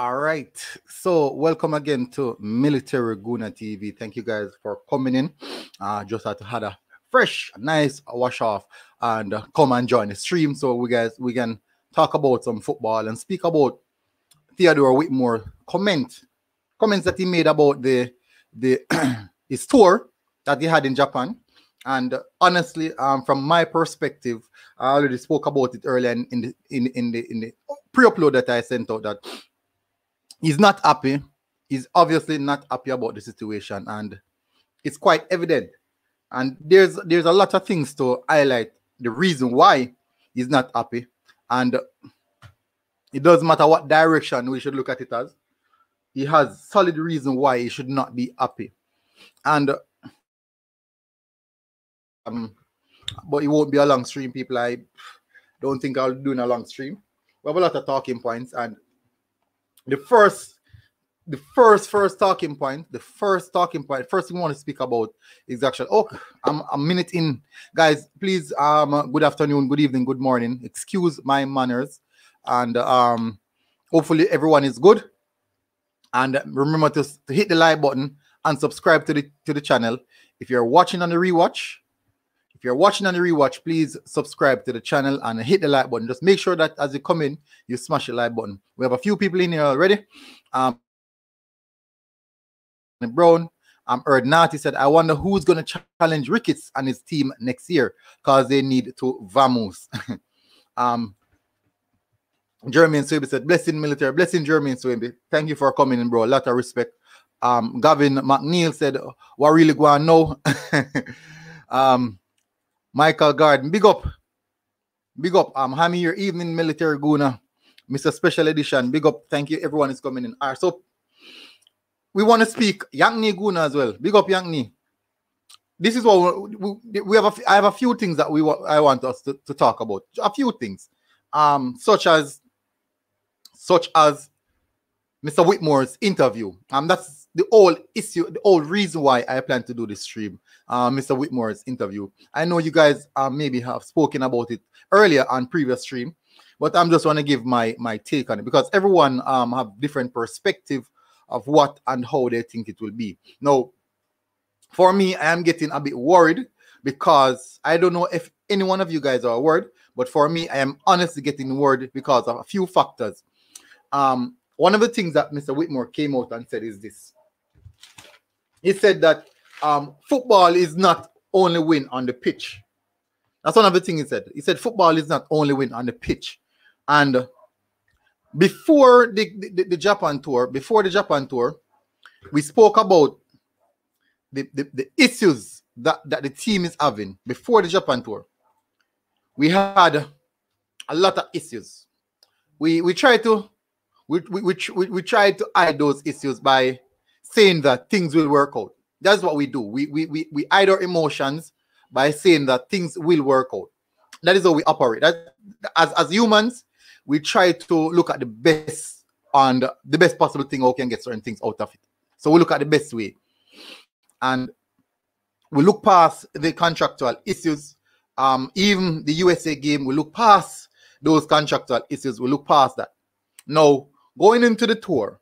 All right. So welcome again to Military Guna TV. Thank you guys for coming in. Just had a fresh, nice wash off and come and join the stream. So we can talk about some football and speak about Theodore Whitmore comments that he made about the his tour that he had in Japan. And honestly, from my perspective, I already spoke about it earlier in the pre-upload that I sent out, that he's not happy. He's obviously not happy about the situation, and it's quite evident. And there's a lot of things to highlight the reason why he's not happy. And it doesn't matter what direction we should look at it as. He has solid reason why he should not be happy. And but it won't be a long stream, people. I don't think I'll do a long stream. We have a lot of talking points, and the first talking point, first thing we want to speak about is actually, I'm a minute in. Guys, please, good afternoon, good evening, good morning. Excuse my manners. And hopefully everyone is good. And remember to hit the like button and subscribe to the channel. If you're watching on the rewatch, please subscribe to the channel and hit the like button. Just make sure that as you come in, you smash the like button. We have a few people in here already. Brown, heard Nati said, I wonder who's going to challenge Ricketts and his team next year, because they need to vamos. Jeremy and Swebe said, blessing military, blessing Jeremy and Swebe. Thank you for coming in, bro. A lot of respect. Gavin McNeil said, what really going on now? Michael Garden, big up. Hammy, your evening military guna, Mr. Special Edition, big up. Thank you, everyone is coming in. All right, so we want to speak Yankney Guna as well. Big up Yankney. This is what we have. I have a few things that I want us to talk about. A few things, such as Mr. Whitmore's interview. That's the whole issue, the whole reason why I plan to do this stream. Mr. Whitmore's interview. I know you guys maybe have spoken about it earlier on previous stream, but I'm just want to give my take on it, because everyone have different perspective of what and how they think it will be. Now, for me, I am getting a bit worried, because I don't know if any one of you guys are worried, but for me, I am honestly getting worried because of a few factors. One of the things that Mr. Whitmore came out and said is this. He said that football is not only win on the pitch. That's one of the things he said. He said football is not only win on the pitch. And before the Japan tour, we spoke about the issues that the team is having before the Japan tour. We had a lot of issues. We tried to hide those issues by saying that things will work out. That's what we do. We hide our emotions by saying that things will work out. That is how we operate. As humans, we try to look at the best and the best possible thing, how we can get certain things out of it. So we look at the best way. And we look past the contractual issues. Even the USA game, we look past those contractual issues. We look past that. Now, going into the tour,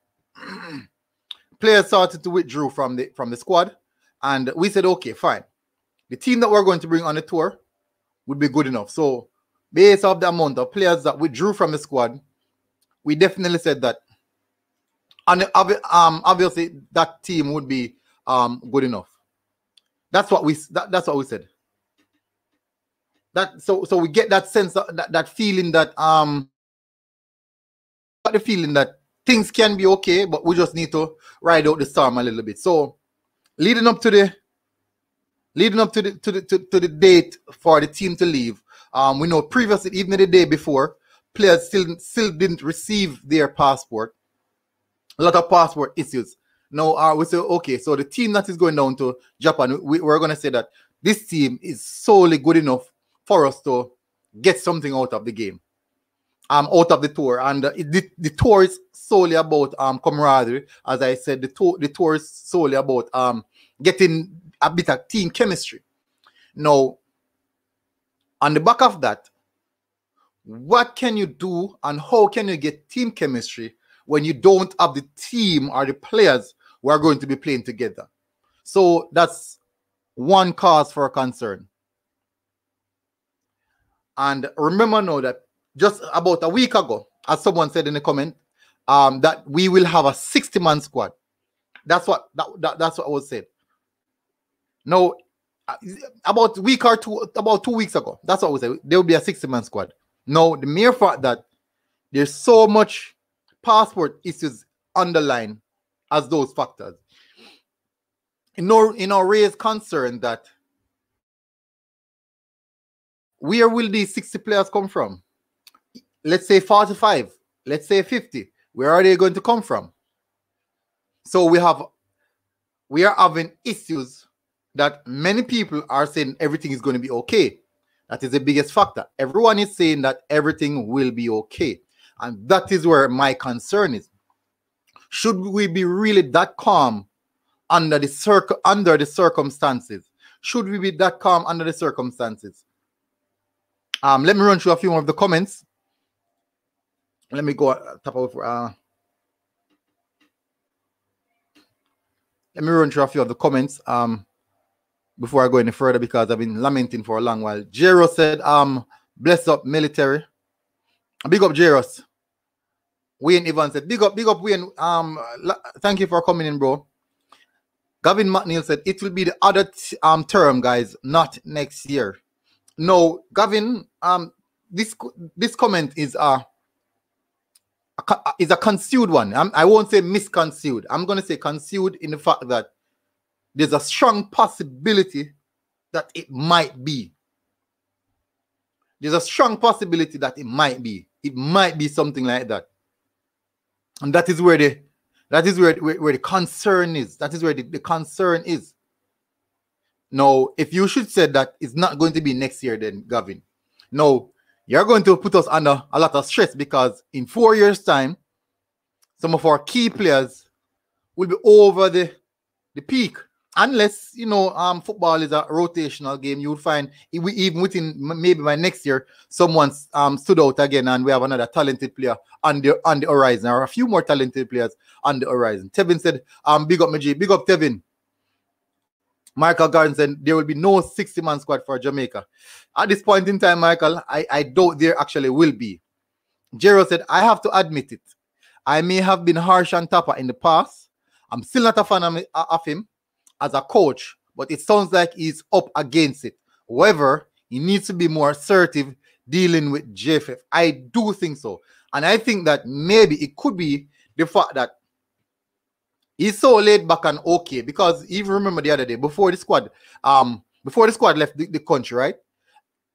players started to withdraw from the squad, and we said, okay, fine. The team that we're going to bring on the tour would be good enough. So, based off the amount of players that withdrew from the squad, we definitely said that, and obviously that team would be good enough. That's what we said. So we get that sense of that feeling that the feeling that things can be okay, but we just need to ride out the storm a little bit. So leading up to the date for the team to leave, we know previously, even the day before, players still didn't receive their passport. A lot of passport issues. Now we say, okay, so the team that is going down to Japan, we're going to say that this team is solely good enough for us to get something out of the game, out of the tour. And the tour is solely about camaraderie. As I said, the tour is solely about getting a bit of team chemistry. Now, on the back of that, what can you do and how can you get team chemistry when you don't have the team or the players who are going to be playing together. So that's one cause for concern. And remember now that just about a week ago, as someone said in the comment, that we will have a 60-man squad. That's what was said. Now, about a week or two, about 2 weeks ago, that's what we said. There will be a 60-man squad. Now, the mere fact that there's so much passport issues underlined as those factors, raise concern that where will these 60 players come from? Let's say 45, let's say 50. Where are they going to come from? So we are having issues that many people are saying everything is going to be okay. That is the biggest factor. Everyone is saying that everything will be okay. And that is where my concern is. Should we be really that calm under the circumstances? Should we be that calm under the circumstances? Let me run through a few more of the comments. Let me go top of let me run through a few of the comments before I go any further, because I've been lamenting for a long while. Jero said, bless up military. Big up Jaros. Wayne Evans said, big up Wayne. Thank you for coming in, bro. Gavin McNeil said, it will be the other term, guys, not next year. No, Gavin, this comment is a concealed one. I won't say misconcealed. I'm going to say concealed in the fact that there's a strong possibility that it might be. There's a strong possibility that it might be. It might be something like that. And that is where the concern is. That is where the concern is. Now, if you should say that it's not going to be next year, then Gavin, no, you're going to put us under a lot of stress, because in 4 years' time, some of our key players will be over the peak. Unless, football is a rotational game, you would find even within maybe by next year, someone's stood out again and we have another talented player on the horizon, or a few more talented players on the horizon. Tevin said, big up Maji, big up Tevin. Michael Garden said, there will be no 60-man squad for Jamaica. At this point in time, Michael, I doubt there actually will be. Jero said, I have to admit it. I may have been harsh on Tapa in the past. I'm still not a fan of him as a coach, but it sounds like he's up against it. However, he needs to be more assertive dealing with JFF. I do think so. And I think that maybe it could be the fact that he's so laid back and okay, because even remember the other day, before the squad left the country, right?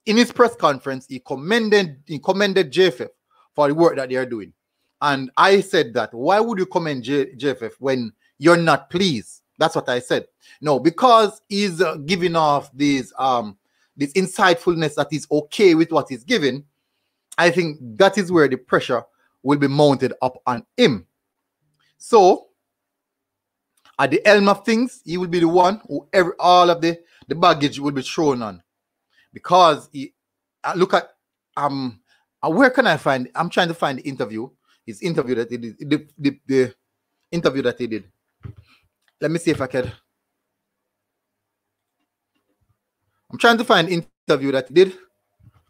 In his press conference, he commended JFF for the work that they are doing. And I said that, why would you commend JFF when you're not pleased? That's what I said. No, because he's giving off this insightfulness that he's okay with what he's giving. I think that is where the pressure will be mounted up on him. So, at the helm of things, he will be the one who all of the baggage will be thrown on. Because look at where can I find? I'm trying to find the interview. His interview that he did. The interview that he did. Let me see if I can. I'm trying to find the interview that he did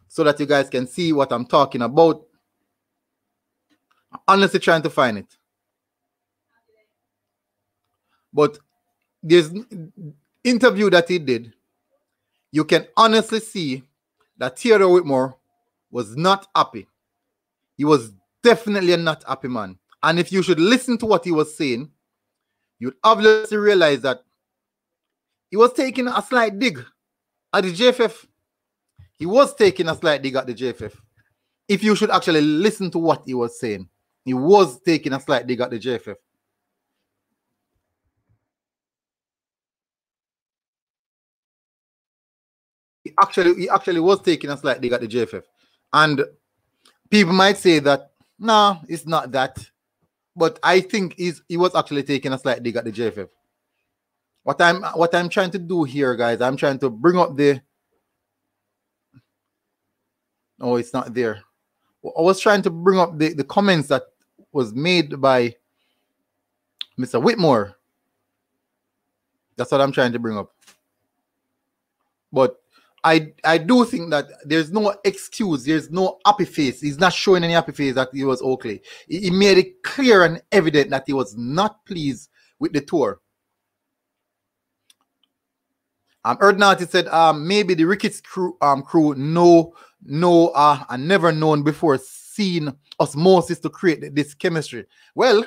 so that you guys can see what I'm talking about. I'm honestly trying to find it. But there's interview that he did. You can honestly see that Theodore Whitmore was not happy. He was definitely a not happy man. And if you should listen to what he was saying, you'd obviously realize that he was taking a slight dig at the JFF. He was taking a slight dig at the JFF. If you should actually listen to what he was saying, he was taking a slight dig at the JFF. He actually was taking a slight dig at the JFF. And people might say that, no, it's not that. But I think he was actually taking a slight dig at the JFF. What I'm trying to do here, guys, I'm trying to bring up the... Oh, it's not there. I was trying to bring up the comments that was made by Mr. Whitmore. That's what I'm trying to bring up. But I do think that there's no excuse. There's no happy face. He's not showing any happy face that he was Oakley. He made it clear and evident that he was not pleased with the tour. Erdnati said maybe the Ricketts crew and never known before seeing osmosis to create this chemistry. Well,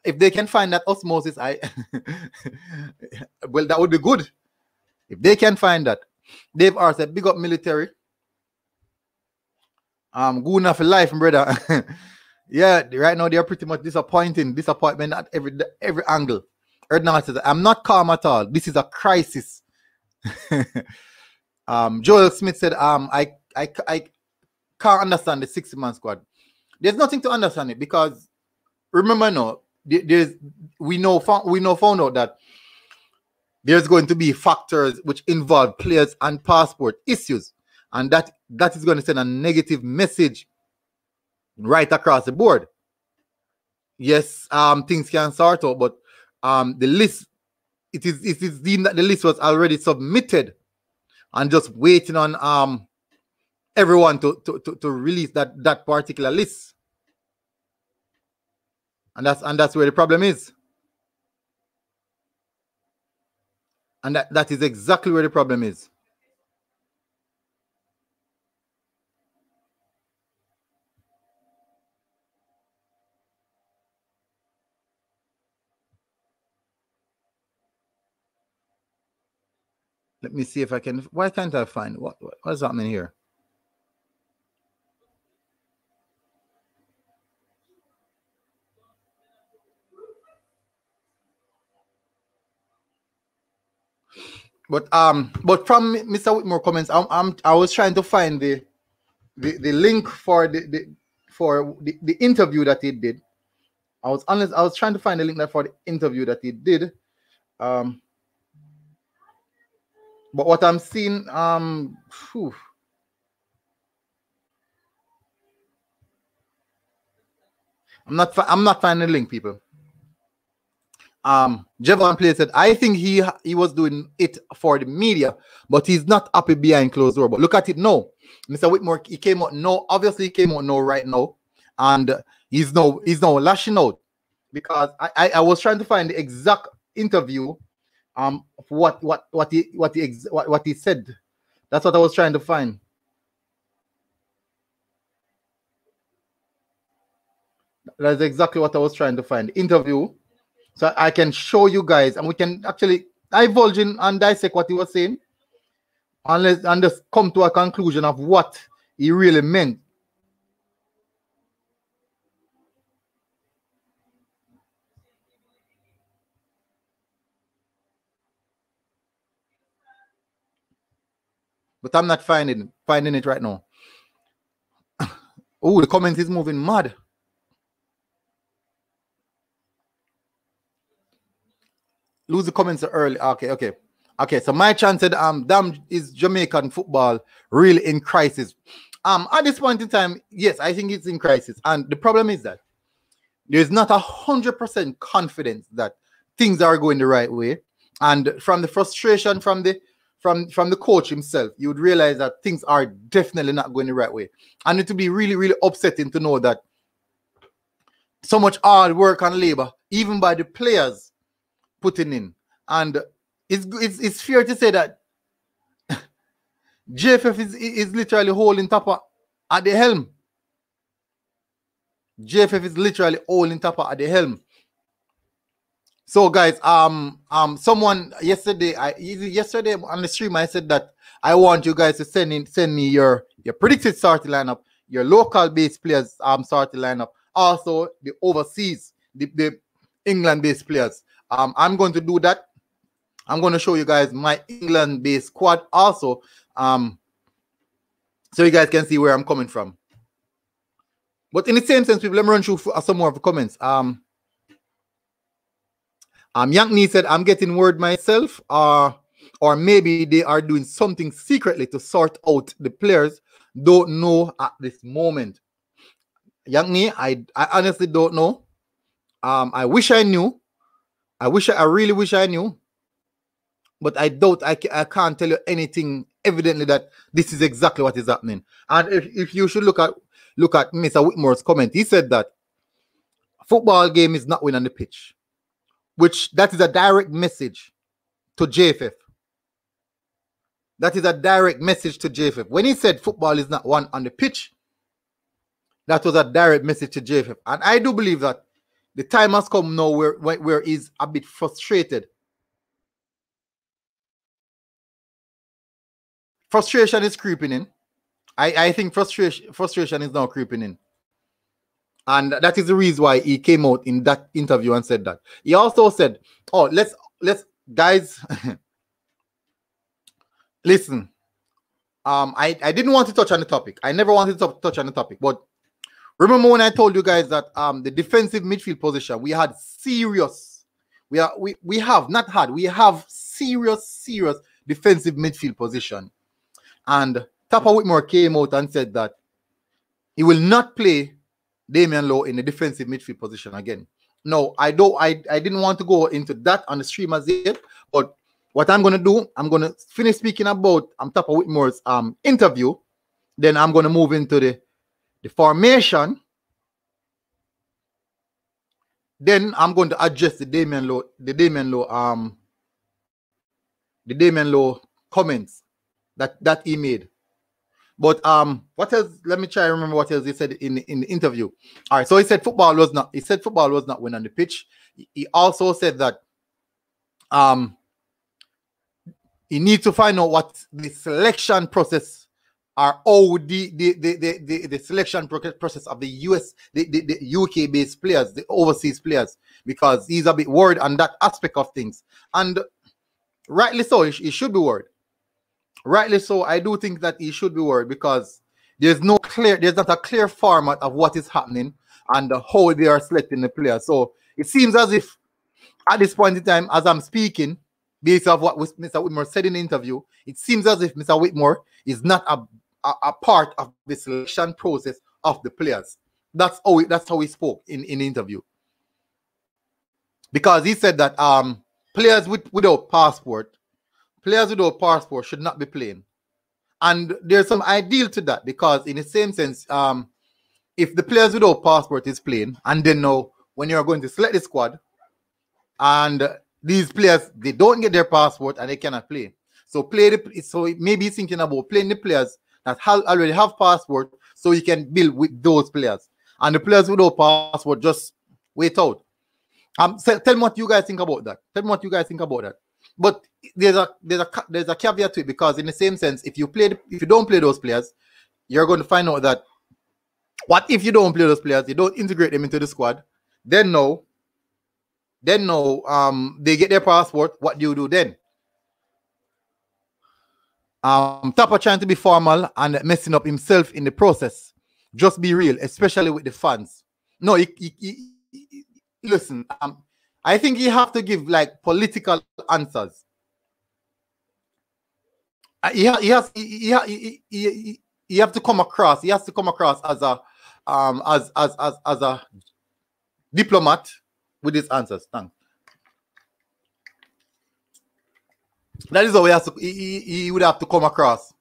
if they can find that osmosis, well, that would be good. If they can find that. Dave R said, big up military. Good enough for life, brother. Yeah, right now they are pretty much disappointment at every angle. Erdnati said, I'm not calm at all. This is a crisis. Joel Smith said, I can't understand the 60-man squad. There's nothing to understand it because remember now, we found out that there's going to be factors which involve players and passport issues, and that is going to send a negative message right across the board. Yes, things can sort out, but the list, it is deemed that the list was already submitted and just waiting on everyone to release that particular list. And that's where the problem is. And that is exactly where the problem is. Let me see if I can. Why can't I find what's happening here? But from Mr. Whitmore comments, I was trying to find the link for the interview that he did. I was trying to find the link for the interview that he did. But what I'm seeing, I'm not finding the link, people. Jevon Play said, I think he was doing it for the media, but he's not happy behind closed door. But look at it now. Mr. Whitmore, he came out no, obviously he came out no right now, and he's now lashing out because I was trying to find the exact interview what he said. That's what I was trying to find. That's exactly what I was trying to find. The interview. So I can show you guys, and we can actually divulge in and dissect what he was saying, and just come to a conclusion of what he really meant. But I'm not finding it right now. Oh, the comment is moving mad. Lose the comments early. Okay. So my chance said, damn, is Jamaican football really in crisis? At this point in time, yes, I think it's in crisis. And the problem is that there's not 100% confidence that things are going the right way. And from the frustration from the coach himself, you would realize that things are definitely not going the right way. And it would be really, really upsetting to know that so much hard work and labor, even by the players, putting in, and it's fair to say that JFF is literally holding Tapa at the helm. JFF is literally holding Tapa at the helm. So guys, someone yesterday on the stream I said that I want you guys to send me your predicted starting lineup, your local based players starting lineup, also the overseas, the England based players. I'm going to do that. I'm going to show you guys my England-based squad also, so you guys can see where I'm coming from. But in the same sense, people, let me run through some more of the comments. Yankney said, I'm getting word myself, or maybe they are doing something secretly to sort out the players. Don't know at this moment. Young me, I honestly don't know. I wish I knew. I really wish I knew. But I doubt I can't tell you anything evidently that this is exactly what is happening. And if you should look at Mr. Whitmore's comment, he said that football game is not win on the pitch, which that is a direct message to JFF. That is a direct message to JFF. When he said football is not won on the pitch, that was a direct message to JFF. And I do believe that the time has come now where he's a bit frustrated. Frustration is creeping in. I think frustration is now creeping in. And that is the reason why he came out in that interview and said that. He also said, oh, let's guys, listen. I didn't want to touch on the topic. I never wanted to touch on the topic. But remember when I told you guys that the defensive midfield position, we had serious, we have serious defensive midfield position. And Theodore Whitmore came out and said that he will not play Damion Lowe in the defensive midfield position again. No, I didn't want to go into that on the stream as yet, but what I'm gonna do, I'm gonna finish speaking about Theodore Whitmore's interview, then I'm gonna move into the formation. Then I'm going to address the Damion Lowe comments that he made. But what else? Let me try to remember what else he said in the interview. All right, so he said football was not win on the pitch. He also said that he needs to find out what the selection process are, the selection process of the UK based players, the overseas players, because he's a bit worried on that aspect of things. And rightly so, he should be worried. Rightly so, I do think that he should be worried because there's not a clear format of what is happening and how they are selecting the players. So it seems as if at this point in time, as I'm speaking, based off what Mr. Whitmore said in the interview, it seems as if Mr. Whitmore is not a part of the selection process of the players. That's how he spoke in the interview. Because he said that players without passport should not be playing. And there's some ideal to that, because in the same sense, if the players without passport is playing, and then now when you're going to select the squad, and these players, they don't get their passport and they cannot play. So maybe he's thinking about playing the players that already have passport, so you can build with those players. And the players without passport just wait out. Tell me what you guys think about that. But there's a caveat to it, because in the same sense, if you don't play those players, you're going to find out that what if you don't play those players, you don't integrate them into the squad, then they get their passport. What do you do then? Tapa trying to be formal and messing up himself in the process. Just be real, especially with the fans. No, listen. I think you have to give like political answers. He has to come across as a diplomat with his answers. Thanks. That is how he would have to come across.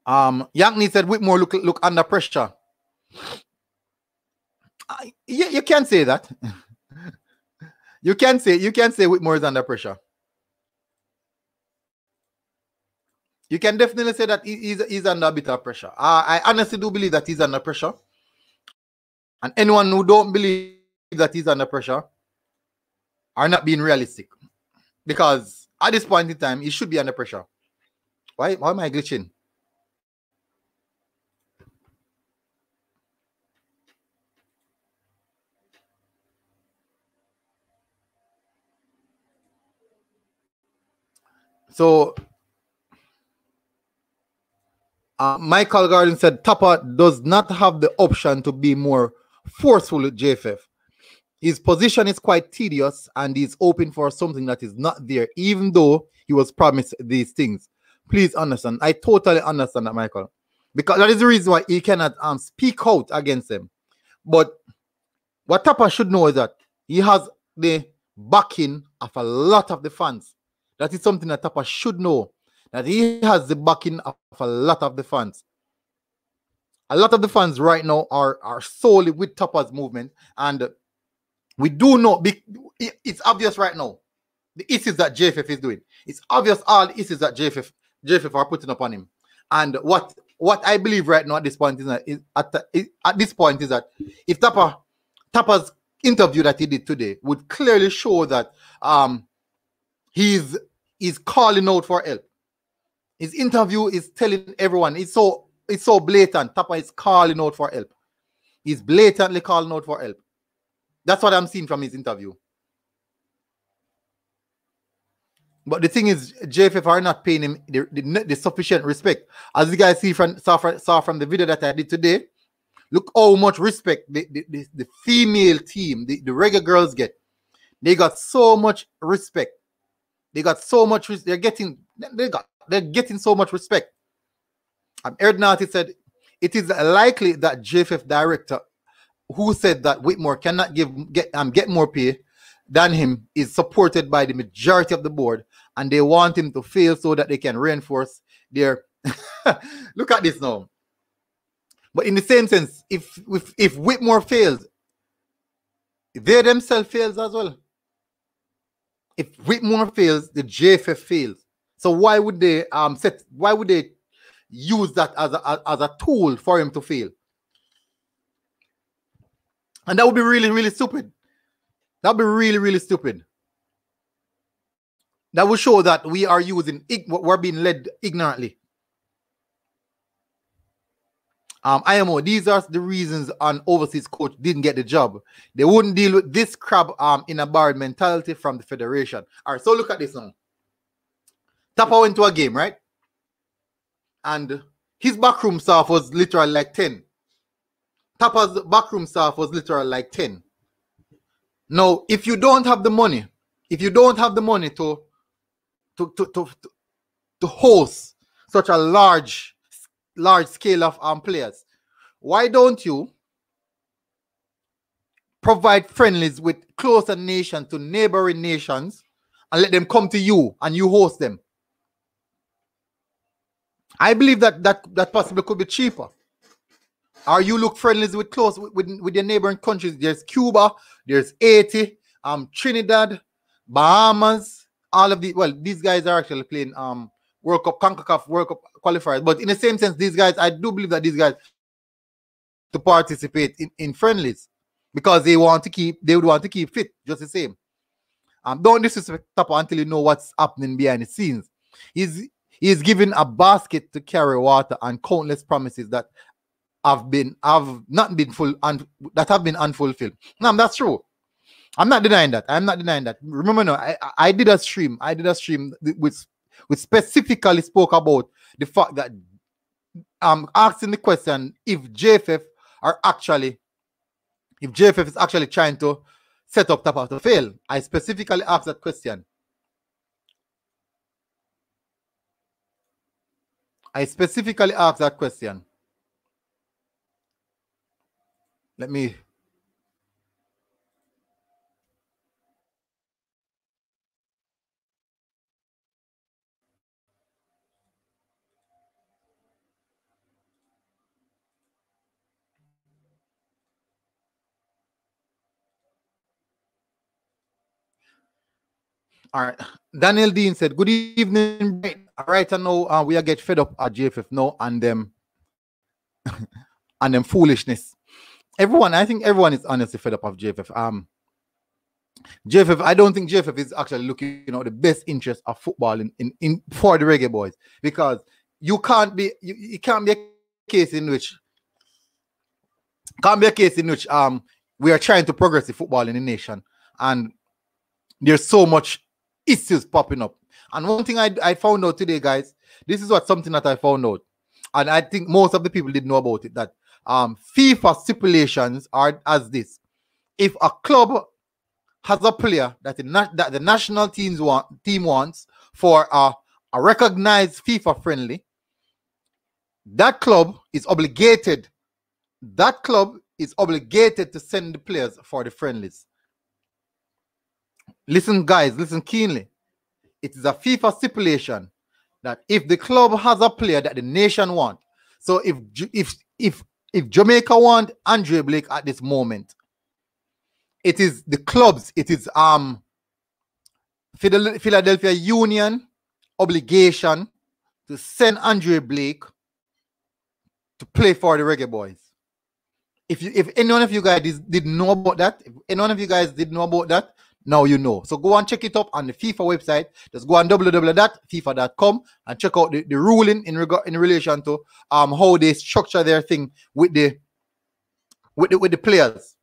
Yankney said Whitmore look under pressure. You can say that. you can say Whitmore is under pressure. You can definitely say that he's under a bit of pressure. I honestly do believe that he's under pressure. And anyone who don't believe that he's under pressure are not being realistic. Because at this point in time, he should be under pressure. Why am I glitching? So, Michael Garden said Tapa does not have the option to be more forceful with JFF. His position is quite tedious and he's open for something that is not there, even though he was promised these things. Please understand. I totally understand that, Michael. because that is the reason why he cannot speak out against them. But what Tapa should know is that he has the backing of a lot of the fans. That is something that Tapa should know, that he has the backing of a lot of the fans. A lot of the fans right now are solely with Tapa's movement, and we do know, it's obvious right now, the issues that JFF is doing. It's obvious all the issues that JFF are putting upon him. And what I believe right now at this point is that if Tapa's interview that he did today would clearly show that he's calling out for help. His interview is telling everyone, it's so blatant. Tapa is calling out for help. He's blatantly calling out for help. That's what I'm seeing from his interview. But the thing is, JFF are not paying him the sufficient respect. As you guys saw from the video that I did today, look how much respect the female team, the Reggae girls get. They got so much respect. They got so much. They're getting so much respect. Erdnati said it is likely that JFF director, who said that Whitmore cannot get more pay than him, is supported by the majority of the board, and they want him to fail so that they can reinforce their. Look at this now. But in the same sense, if Whitmore fails, they themselves fails as well. If Whitmore fails, the JFF fails. So why would they use that as a tool for him to fail? And that would be really, really stupid. That would be really, really stupid. That would show that we're being led ignorantly. IMO, these are the reasons an overseas coach didn't get the job. They wouldn't deal with this crab in a bar mentality from the federation. All right, so look at this now. Tapa went to a game, right? And his backroom staff was literally like 10. Tapa's backroom staff was literally like 10. Now, if you don't have the money, to host such a large scale of players, why don't you provide friendlies with closer nations to neighboring nations and let them come to you and you host them? I believe that possibly could be cheaper. Or you look friendlies with with your neighboring countries. There's Cuba, there's Haiti, Trinidad, Bahamas, all of these. Well, these guys are actually playing World Cup, CONCACAF World Cup qualifiers. But in the same sense, these guys, I do believe that these guys to participate in friendlies because they would want to keep fit, just the same. Don't disrespect Tapa until you know what's happening behind the scenes. He's given a basket to carry water and countless promises that have been unfulfilled. No, that's true. I'm not denying that. Remember, no, I did a stream. Which specifically spoke about the fact that asking the question if JFF is actually trying to set up Tapa to fail. I specifically asked that question. Let me. All right. Daniel Dean said, "Good evening. Right, I know we are get fed up at JFF now and them and them foolishness. I think everyone is honestly fed up of JFF. JFF, I don't think JFF is actually looking, the best interest of football for the Reggae Boys, because it can't be a case in which we are trying to progress the football in the nation and there's so much issues popping up. And one thing I found out today, guys, this is something that I found out, and I think most of the people didn't know about it, that FIFA stipulations are as this: if a club has a player that the national team wants for a recognized FIFA friendly, that club is obligated. That club is obligated to send the players for the friendlies. Listen, guys, listen keenly. It is a FIFA stipulation that if the club has a player that the nation want, so if Jamaica want Andre Blake at this moment, it is the clubs, it is Philadelphia Union obligation to send Andre Blake to play for the Reggae Boyz. If any one of you guys didn't know about that, if any one of you guys didn't know about that, now you know. So go and check it up on the FIFA website. Just go on www.fifa.com and check out the ruling in relation to how they structure their thing with the players.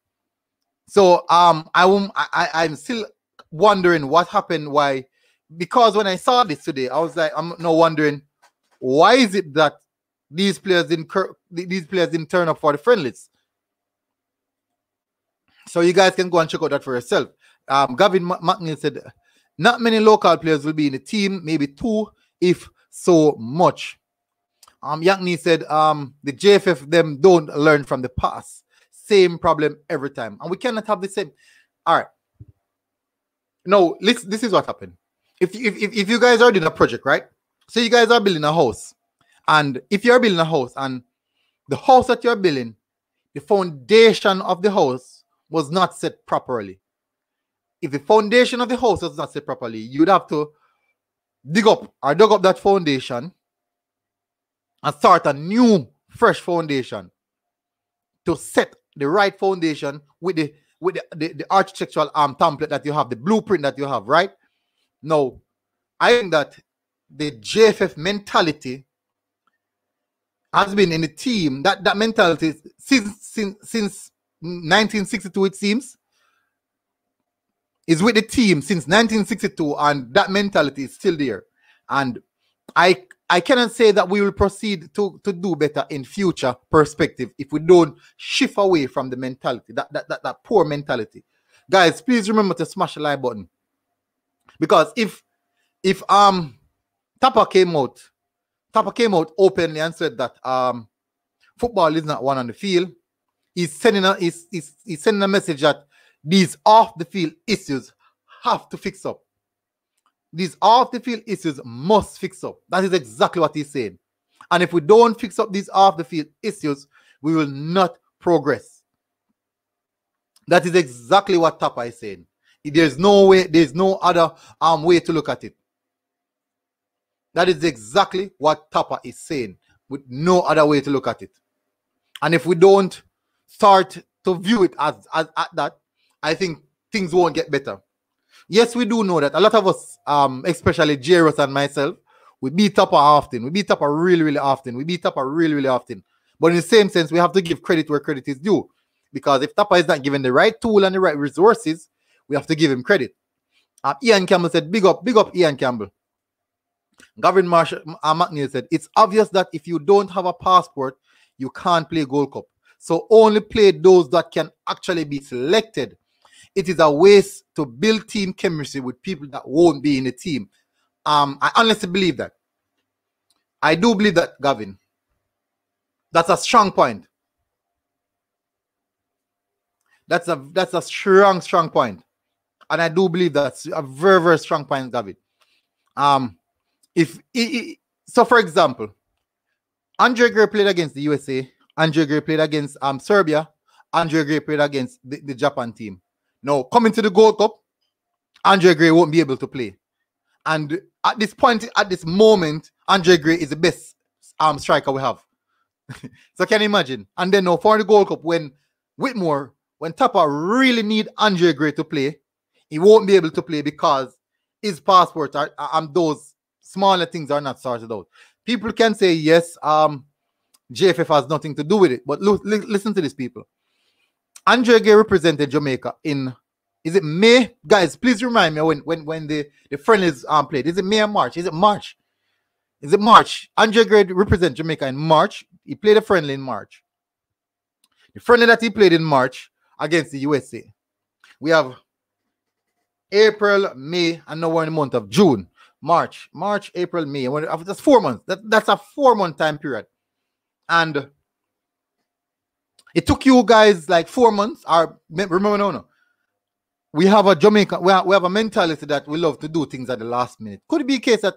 So I'm still wondering what happened, why, because when I saw this today, I was like, I'm now wondering why is it that these players didn't turn up for the friendlies. So you guys can go and check out that for yourself. Gavin McNeil said, not many local players will be in the team, maybe 2, if so much. Yakni said, the JFF them don't learn from the past. Same problem every time. And we cannot have the same. All right. No, this is what happened. If you guys are doing a project, right? So you guys are building a house. And if you're building a house and the house that you're building, the foundation of the house was not set properly. If the foundation of the house was not set properly, you'd have to dig up that foundation and start a new, fresh foundation to set the right foundation with the architectural template that you have, the blueprint that you have, right? Now, I think that the JFF mentality has been in the team, that mentality since 1962, it seems, is with the team since 1962, and that mentality is still there. And I cannot say that we will proceed to do better in future perspective if we don't shift away from the mentality, that poor mentality. Guys, please remember to smash the like button. Because if Tapa came out openly and said that football is not one on the field, he's sending a message that these off the field issues have to fix up. These off the field issues must fix up. That is exactly what he's saying. And if we don't fix up these off the field issues, we will not progress. That is exactly what Tapa is saying. There's no way, there's no other way to look at it. That is exactly what Tapa is saying, with no other way to look at it. And if we don't start to view it as that, I think things won't get better. Yes, we do know that a lot of us, especially Jairus and myself, we beat Tapa often. We beat Tapa really, really often. We beat Tapa really, really often. But in the same sense, we have to give credit where credit is due. Because if Tapa is not given the right tool and the right resources, we have to give him credit. Ian Campbell said, big up Ian Campbell. Gavin McNeil said, it's obvious that if you don't have a passport, you can't play Gold Cup. So only play those that can actually be selected. It is a waste to build team chemistry with people that won't be in the team. I honestly believe that. I do believe that, Gavin. That's a strong point. That's a strong point. And I do believe that's a very, very strong point, Gavin. So for example, Andre Gray played against the USA, Andre Gray played against Serbia, Andre Gray played against the Japan team. Now, coming to the Gold Cup, Andre Gray won't be able to play. And at this point, at this moment, Andre Gray is the best striker we have. So can you imagine? And then now for the Gold Cup, when Tapa really need Andre Gray to play, he won't be able to play because his passport and those smaller things are not sorted out. People can say, yes, JFF has nothing to do with it. But listen to these people. Andre Gray represented Jamaica in, is it May? Guys, please remind me when the friendlies played. Is it May or March? Is it March? Is it March? Andre Gray represented Jamaica in March. He played a friendly in March. The friendly that he played in March against the USA. We have April, May, and now we're in the month of June. March, April, May. That's 4 months. That's a 4 month time period. And it took you guys like 4 months. Or remember, no. We have a Jamaica, we have a mentality that we love to do things at the last minute. Could it be a case that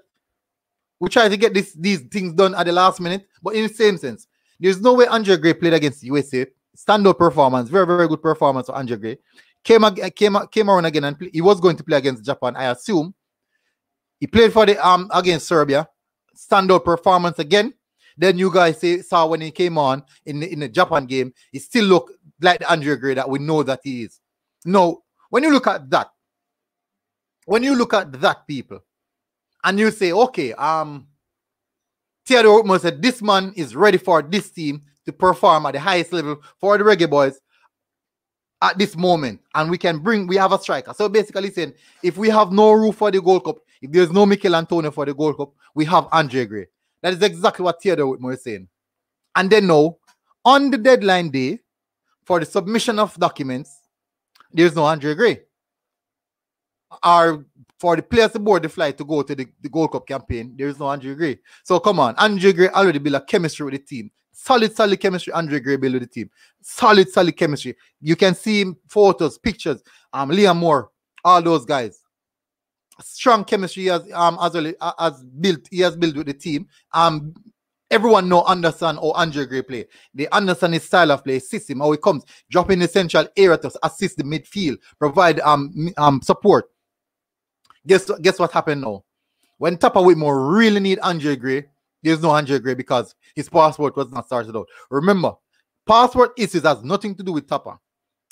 we try to get these things done at the last minute? But in the same sense, there's no way Andre Gray played against the USA. Standout performance, very, very good performance for Andre Gray. Came around again and he was going to play against Japan, I assume. He played for the against Serbia. Standout performance again. Then you guys saw when he came on in the Japan game, he still looked like the Andre Gray that we know that he is. No. When you look at that, people, and you say, okay, Theodore Whitmore said this man is ready for this team to perform at the highest level for the Reggae Boyz at this moment, and we have a striker. So basically saying, if we have no roof for the Gold Cup, if there's no Mikel Antonio for the Gold Cup, we have Andre Gray. That is exactly what Theodore Whitmore is saying. And then now, on the deadline day, for the submission of documents, there's no Andre Gray. Or for the players to board the flight to go to the Gold Cup campaign, there's no Andre Gray. So come on, Andre Gray already built a chemistry with the team. Solid chemistry, Andre Gray built with the team. Solid chemistry. You can see photos, pictures, Liam Moore, all those guys. Strong chemistry he has built with the team. Everyone understand how Andre Gray play. They understand his style of play, system, how he comes, drop in the central area to assist the midfield, provide support. Guess what happened now? When Tapa Whitmore really need Andre Gray, there's no Andre Gray because his passport was not started out. Remember, passport issues has nothing to do with Tapa.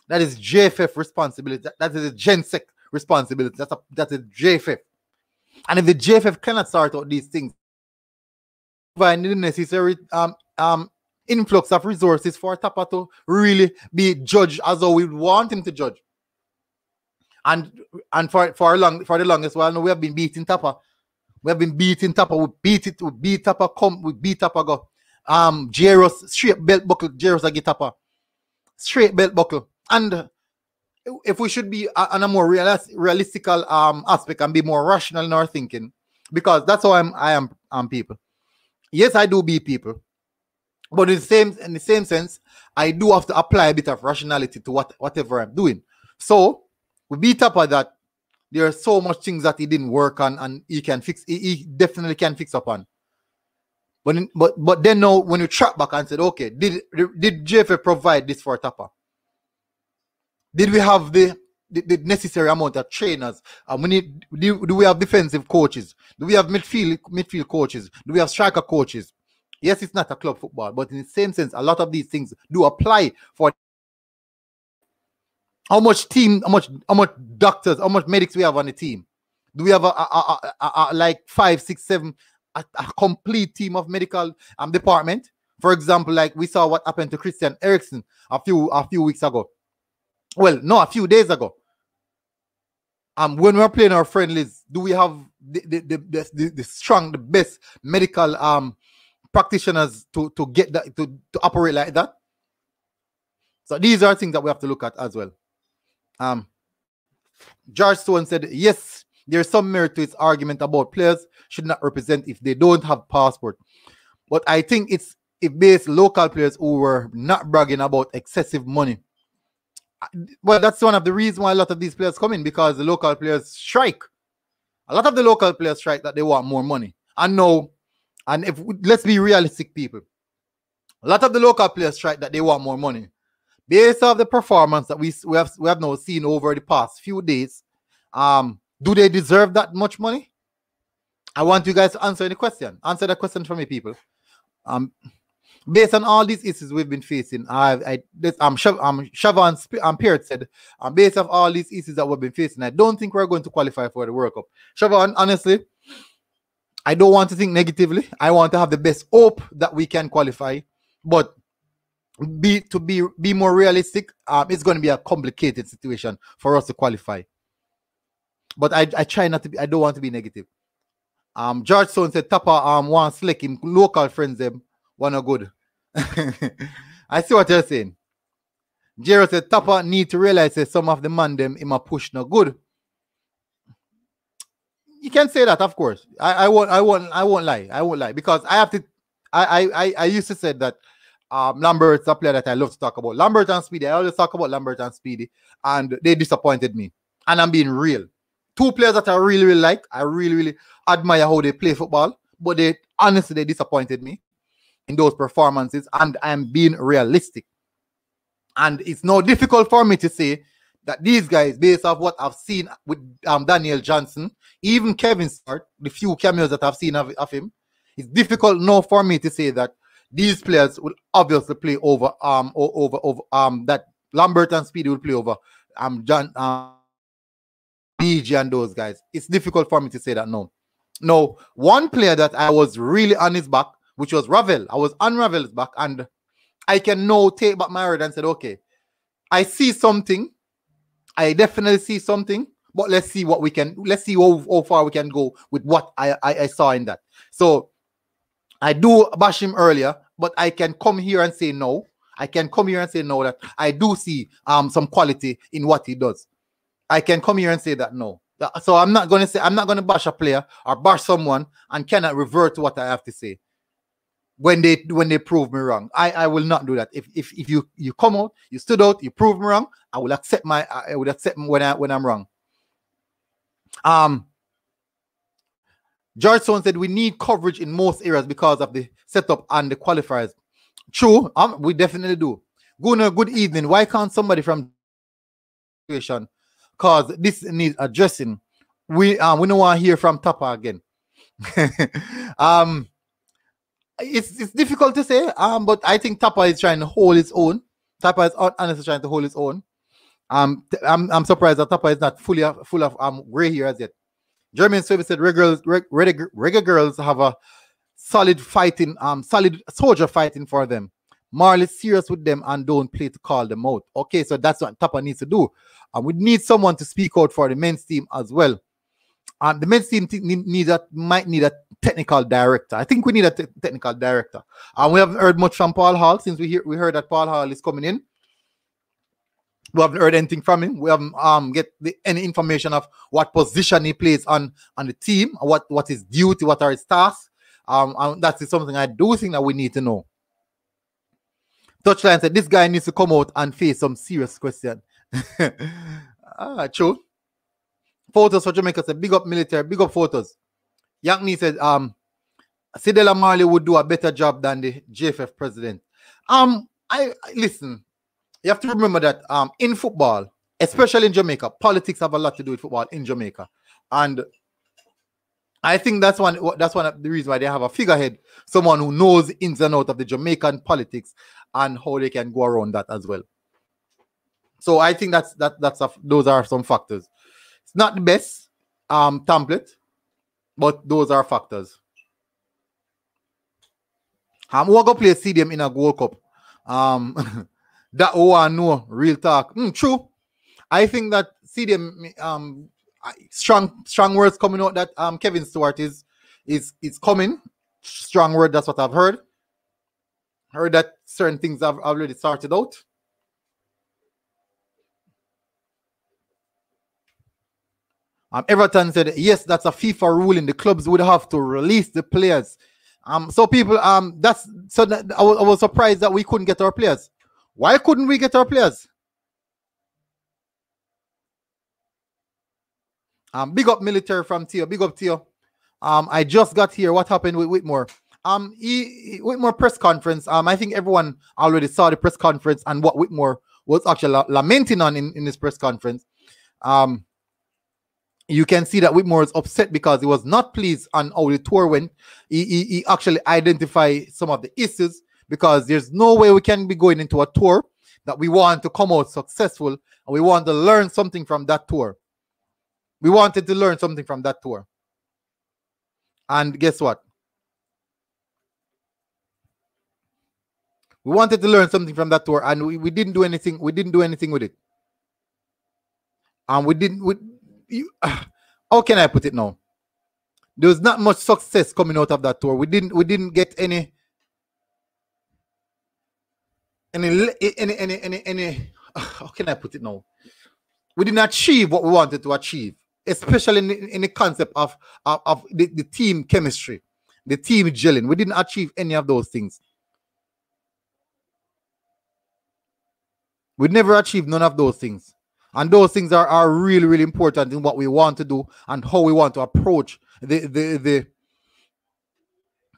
That is JFF responsibility. That is a GenSec responsibility. That is JFF. And if the JFF cannot sort out these things, provide the necessary influx of resources for Tapa to really be judged as how we want him to judge. And for the longest while, we have been beating Tapa. We beat Tapa. We beat Tapa go. Jairus straight belt buckle. Jairus agi Tapa. Straight belt buckle. And if we should be on a more realistic aspect and be more rational in our thinking, because that's how I am people. Yes, I do beat people, but in the same sense, I do have to apply a bit of rationality to whatever I'm doing. So we beat up at that. There are so much things that he didn't work on, and he can fix. He definitely can fix up on. But then now, when you track back and said, okay, did JFF provide this for Tapa? Did we have the necessary amount of trainers? Do we have defensive coaches? Do we have midfield coaches? Do we have striker coaches? Yes, it's not a club football, but in the same sense, a lot of these things do apply for how much doctors, how much medics we have on the team. Do we have a like 5, 6, 7 a complete team of medical department? For example, like we saw what happened to Christian Eriksen a few weeks ago. Well, no, a few days ago. When we're playing our friendlies, do we have the best medical practitioners to get that to operate like that? So these are things that we have to look at as well. George Stone said, yes, there's some merit to his argument about players should not represent if they don't have passport. But I think if based local players who were not bragging about excessive money. Well, that's one of the reasons why a lot of these players come in, because the local players strike. A lot of the local players strike that they want more money. Let's be realistic, people. A lot of the local players strike that they want more money. Based off the performance that we have now seen over the past few days, do they deserve that much money? I want you guys to answer the question. Answer the question for me, people. Based on all these issues we've been facing, Siobhan Peart said, based on all these issues that we've been facing, I don't think we're going to qualify for the World Cup. Siobhan, honestly, I don't want to think negatively. I want to have the best hope that we can qualify, but to be more realistic, it's going to be a complicated situation for us to qualify. But I try not to be. I don't want to be negative. George Stone said Tapa wants select him local friends them wanna good. I see what you're saying. Jero said Tapa need to realize that some of the man them in my push no good. You can say that, of course. I won't lie. I won't lie, because I have to I used to say that Lambert's a player that I love to talk about. Lambert and Speedy. I always talk about Lambert and Speedy, and they disappointed me. And I'm being real. Two players that I really, really like. I really, really admire how they play football, but they honestly disappointed me in those performances, and I'm being realistic. And it's no difficult for me to say that these guys, based off what I've seen with Daniel Johnson, even Kevin Stewart, the few cameos that I've seen of him, it's difficult now for me to say that these players will obviously play over that Lambert and Speedy will play over DJ and those guys. It's difficult for me to say that now. No, one player that I was really on his back, which was Ravel. I was on Ravel's back, and I can now take back my word and said, okay, I see something. I definitely see something, but let's see what we can, let's see how far we can go with what I saw in that. So I do bash him earlier, but I can come here and say no. I can come here and say no, that I do see some quality in what he does. I can come here and say that no. So I'm not going to bash a player or bash someone and cannot revert to what I have to say when they prove me wrong. I will not do that. If you come out, you stood out, you prove me wrong, I will accept when I'm wrong. George Stone said we need coverage in most areas because of the setup and the qualifiers. True, we definitely do. Gunnar, good evening. Why can't somebody from situation? Because this needs addressing. We don't want to hear from Tapa again. It's difficult to say, but I think Tapa is trying to hold his own. Tapa is honestly trying to hold his own. I'm surprised that Tapa is not full of gray hairs yet. Jermaine Swift said reggae girls have a solid fighting, solid soldier fighting for them. Marley serious with them and don't play to call them out. Okay, so that's what Tapa needs to do. And we need someone to speak out for the men's team as well. And the men's team might need a technical director. I think we need a technical director. And we haven't heard much from Paul Hall since we heard that Paul Hall is coming in. We haven't heard anything from him. We haven't get any information of what position he plays on the team, what his duty, what are his tasks. And that is something I do think that we need to know. Touchline said this guy needs to come out and face some serious question. True. Photos for Jamaica said big up military, big up photos. Yankney said Sidela Marley would do a better job than the JFF president. I listen. You have to remember that in football, especially in Jamaica, politics have a lot to do with football in Jamaica, and I think that's one of the reasons why they have a figurehead, someone who knows the ins and outs of the Jamaican politics and how they can go around that as well. So I think those are some factors. It's not the best template, but those are factors. We're going to play CDM in a Gold Cup. That one, no, real talk. True. I think that CDM, strong words coming out that Kevin Stewart is coming. Strong word, that's what I've heard. Heard that certain things have already started out. Everton said, yes, that's a FIFA ruling. The clubs would have to release the players. So people, I was surprised that we couldn't get our players. Why couldn't we get our players? Big up military from Theo. Big up Theo. I just got here. What happened with Whitmore? Whitmore press conference. I think everyone already saw the press conference and what Whitmore was actually lamenting on in this press conference. You can see that Whitmore is upset because he was not pleased on how the tour went. He actually identified some of the issues because there's no way we can be going into a tour that we want to come out successful and we want to learn something from that tour. We wanted to learn something from that tour. And guess what? We wanted to learn something from that tour and we didn't do anything. We didn't do anything with it. And how can I put it now? There was not much success coming out of that tour. We didn't get any how can I put it now? We didn't achieve what we wanted to achieve, especially in the concept of the team chemistry The team gelling. We didn't achieve any of those things. We never achieved none of those things. And those things are really, really important in what we want to do and how we want to approach the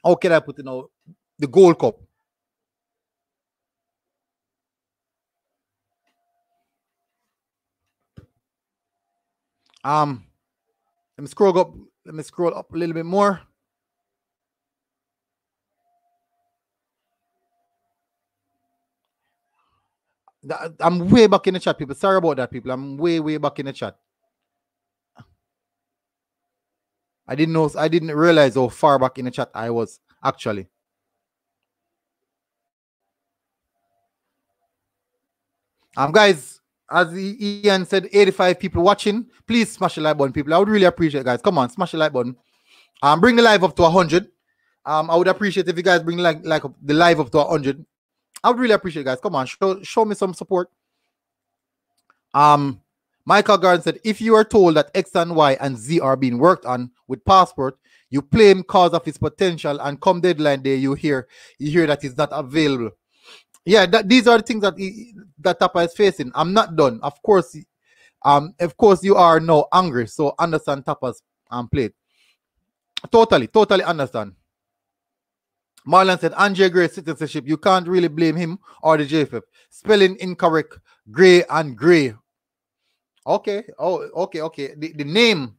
how can I put it now? The Gold Cup. Let me scroll up. Let me scroll up a little bit more. I'm way back in the chat, people. Sorry about that, people. I'm way back in the chat. I didn't realize how far back in the chat I was actually. Guys, as Ian said, 85 people watching. Please smash the like button, people. I would really appreciate it, guys. Come on, smash the like button. Bring the live up to 100. I would appreciate if you guys bring the live up to 100. I would really appreciate it, guys. Come on, show me some support. Michael Garden said, if you are told that X and Y and Z are being worked on with Passport, you blame cause of its potential, and come deadline day, you hear that it's not available. Yeah, these are the things that Tapa is facing. I'm not done. Of course, you are now angry, so understand Tapa's plate. Totally understand. Marlon said, Andre Gray citizenship, you can't really blame him or the JFF. Spelling incorrect, Gray and Gray. Okay. Okay. The name.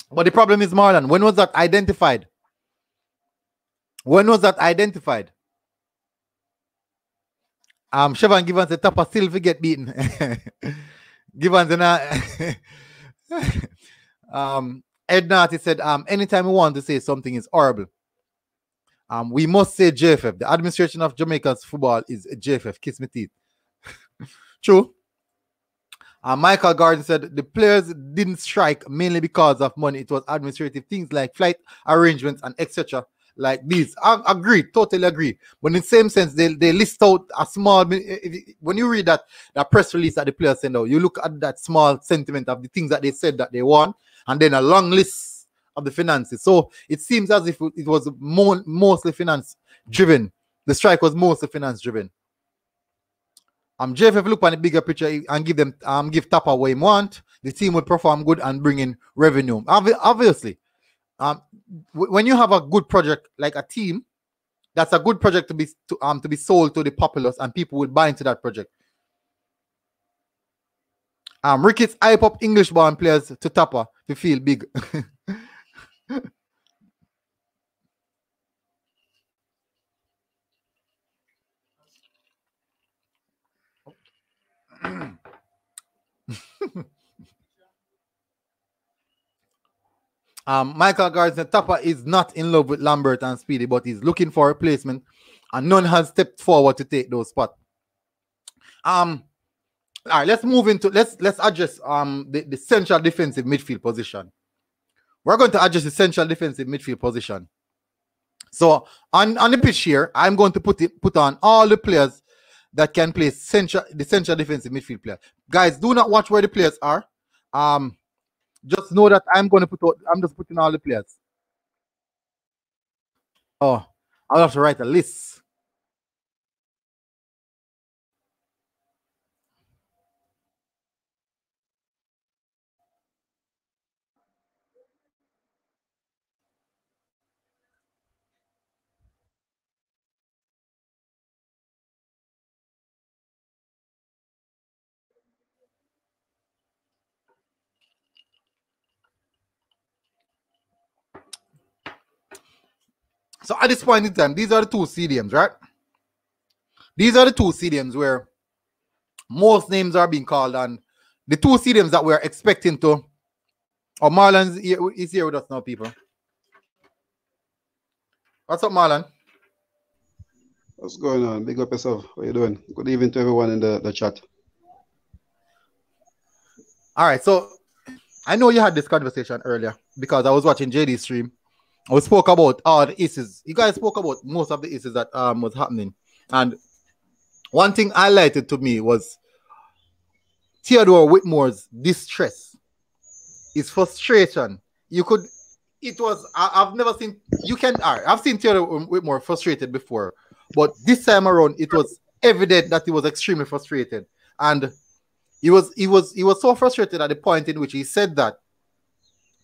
But the problem is, Marlon, when was that identified? Chevron Givens the Tapa still get beaten. Givens Ed Narty said, anytime we want to say something is horrible, we must say JFF. The administration of Jamaica's football is JFF. Kiss me teeth. True. Michael Garden said the players didn't strike mainly because of money. It was administrative things like flight arrangements and etc. like these. I agree, totally agree. But in the same sense, they list out a small. When you read that press release that the players sent out, you look at that small sentiment of the things that they said that they want, and then a long list of the finances. So it seems as if it was mostly finance driven. The strike was mostly finance driven. JFF look on the bigger picture and give Tapa what he want. The team will perform good and bring in revenue. Obviously, when you have a good project like a team, that's a good project to be sold to the populace, and people will buy into that project. Ricketts hype up English born players to Tapa to feel big. Michael Garden, Tapa is not in love with Lambert and Speedy, but he's looking for a replacement, and none has stepped forward to take those spots. All right, let's move into let's address the central defensive midfield position. We're going to address the central defensive midfield position. So on the pitch here, I'm going to put on all the players that can play the central defensive midfield player. Guys, do not watch where the players are. Just know that I'm just putting all the players. Oh, I'll have to write a list. So at this point in time, these are the two stadiums, right? These are the two stadiums where most names are being called, and the two stadiums that we're expecting to. Oh, Marlon is here with us now, people. What's up, Marlon? What's going on? Big up yourself. How you doing? Good evening to everyone in the chat. All right, so I know you had this conversation earlier because I was watching JD's stream. We spoke about all the issues. You guys spoke about most of the issues that was happening. And one thing highlighted to me was Theodore Whitmore's distress, his frustration. You could it was. I've never seen. I've seen Theodore Whitmore frustrated before, but this time around, it was evident that he was extremely frustrated, and he was so frustrated at the point in which he said that.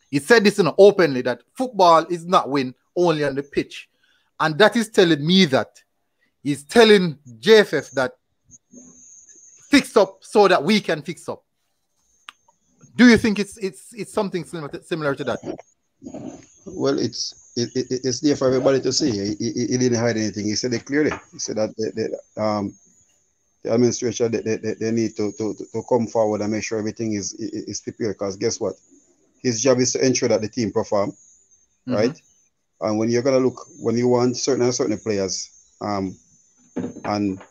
He said this openly that football is not win only on the pitch, and that is telling me that he's telling JFF that fix up so that we can fix up. Do you think it's something similar to that? Well, it's there for everybody to see. He didn't hide anything. He said it clearly. He said that the administration they need to come forward and make sure everything is prepared. Because guess what? His job is to ensure that the team perform, right? And when you're gonna look, when you want certain players, and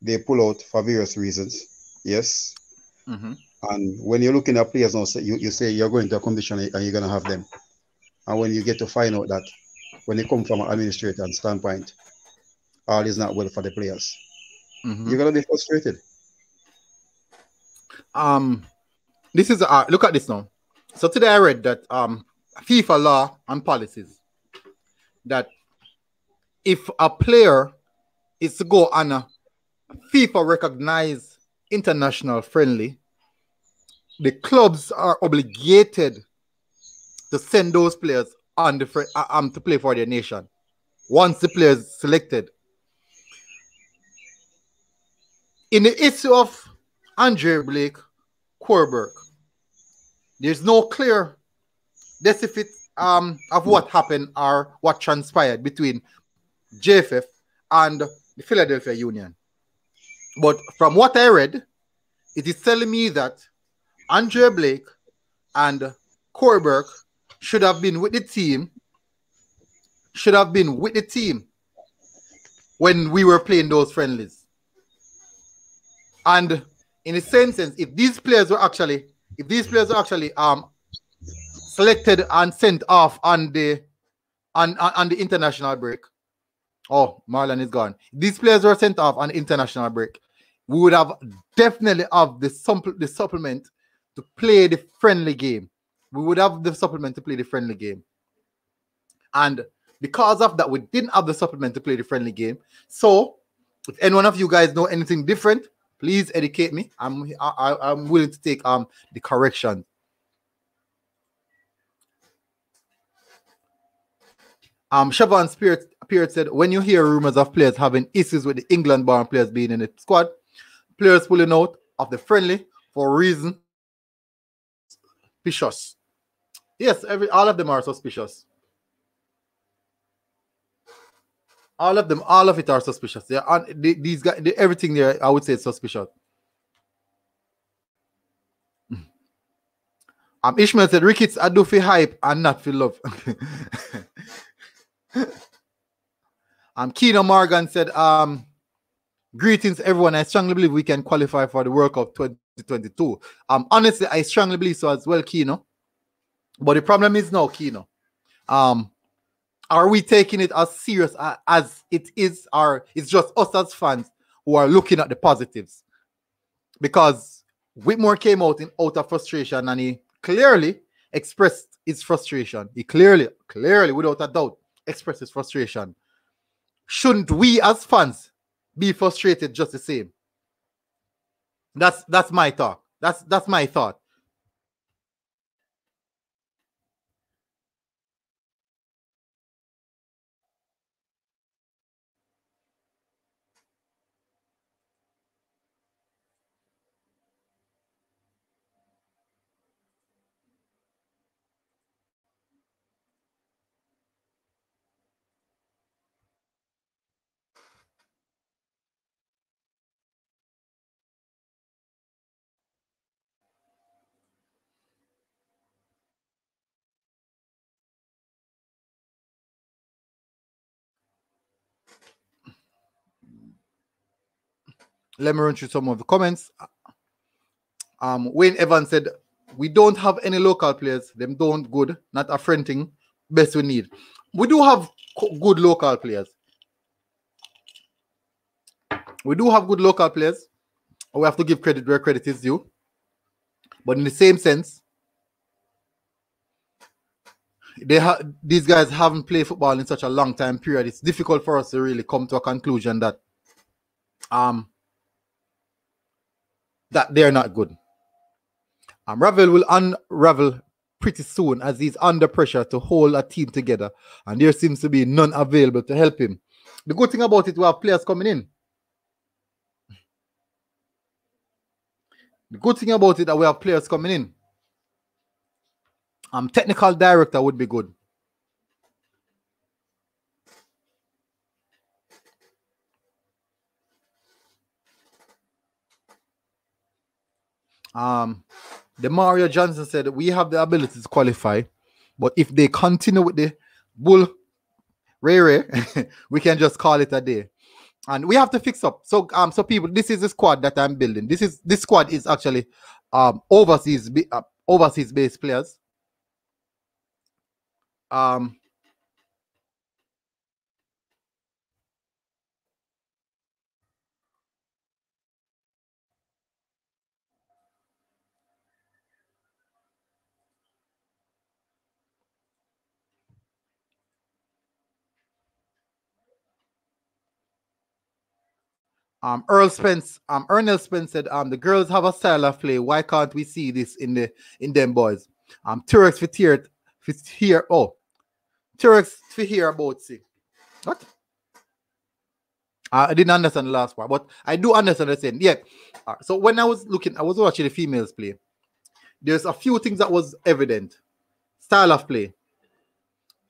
they pull out for various reasons, yes. And when you're looking at players now, you say you're going to a competition and you're gonna have them. And when you get to find out that when they come from an administrator standpoint, all is not well for the players, you're gonna be frustrated. This is look at this now. So today I read that FIFA law and policies that if a player is to go on a FIFA recognized international friendly, the clubs are obligated to send those players on the to play for their nation once the player is selected. In the issue of Andre Blake, Corberg, there's no clear specific of what happened or what transpired between JFF and the Philadelphia Union. But from what I read, it is telling me that Andre Blake and Corberg should have been with the team. When we were playing those friendlies. And in the same sense, if these players were actually selected and sent off on the international break. Oh, Marlon is gone. These players were sent off on international break. We would have definitely have the supplement to play the friendly game. And because of that, we didn't have the supplement to play the friendly game. So, if any one of you guys know anything different, please educate me. I'm willing to take the correction. Siobhan Spirit said, when you hear rumors of players having issues with the England-born players being in the squad, players pulling out of the friendly for reason suspicious. Yes, all of them are suspicious. All of it are suspicious. These guys, everything there, I would say, is suspicious. Ishmael said, Ricketts, I do for hype and not for love. Keno Morgan said, greetings, everyone. I strongly believe we can qualify for the World Cup 2022. Honestly, I strongly believe so as well, Keno. But the problem is now, Keno. Are we taking it as serious as it is, or it's just us as fans who are looking at the positives? Because Whitmore came out of frustration and he clearly expressed his frustration. He clearly, without a doubt, expressed his frustration. Shouldn't we as fans be frustrated just the same? That's my thought. That's my thought. Let me run through some of the comments. Wayne Evans said, we don't have any local players. Them don't good. Not a friend thing. Best we need. We do have good local players. We have to give credit where credit is due. But in the same sense, these guys haven't played football in such a long time period. It's difficult for us to really come to a conclusion that that they're not good. Ravel will unravel pretty soon as he's under pressure to hold a team together, and there seems to be none available to help him. The good thing about it, we have players coming in. The good thing about it that we have players coming in. Technical director would be good. Mario Johnson said we have the ability to qualify, but if they continue with the bull Ray, we can just call it a day. And we have to fix up. So people, this is the squad that I'm building. This squad is actually overseas based players. Ernell Spence said, the girls have a style of play. Why can't we see this in them boys? T-Rex for here. Oh, T-Rex for here about see. What? I didn't understand the last part, but I do understand the saying. Yeah. So when I was watching the females play. There's a few things that was evident. Style of play,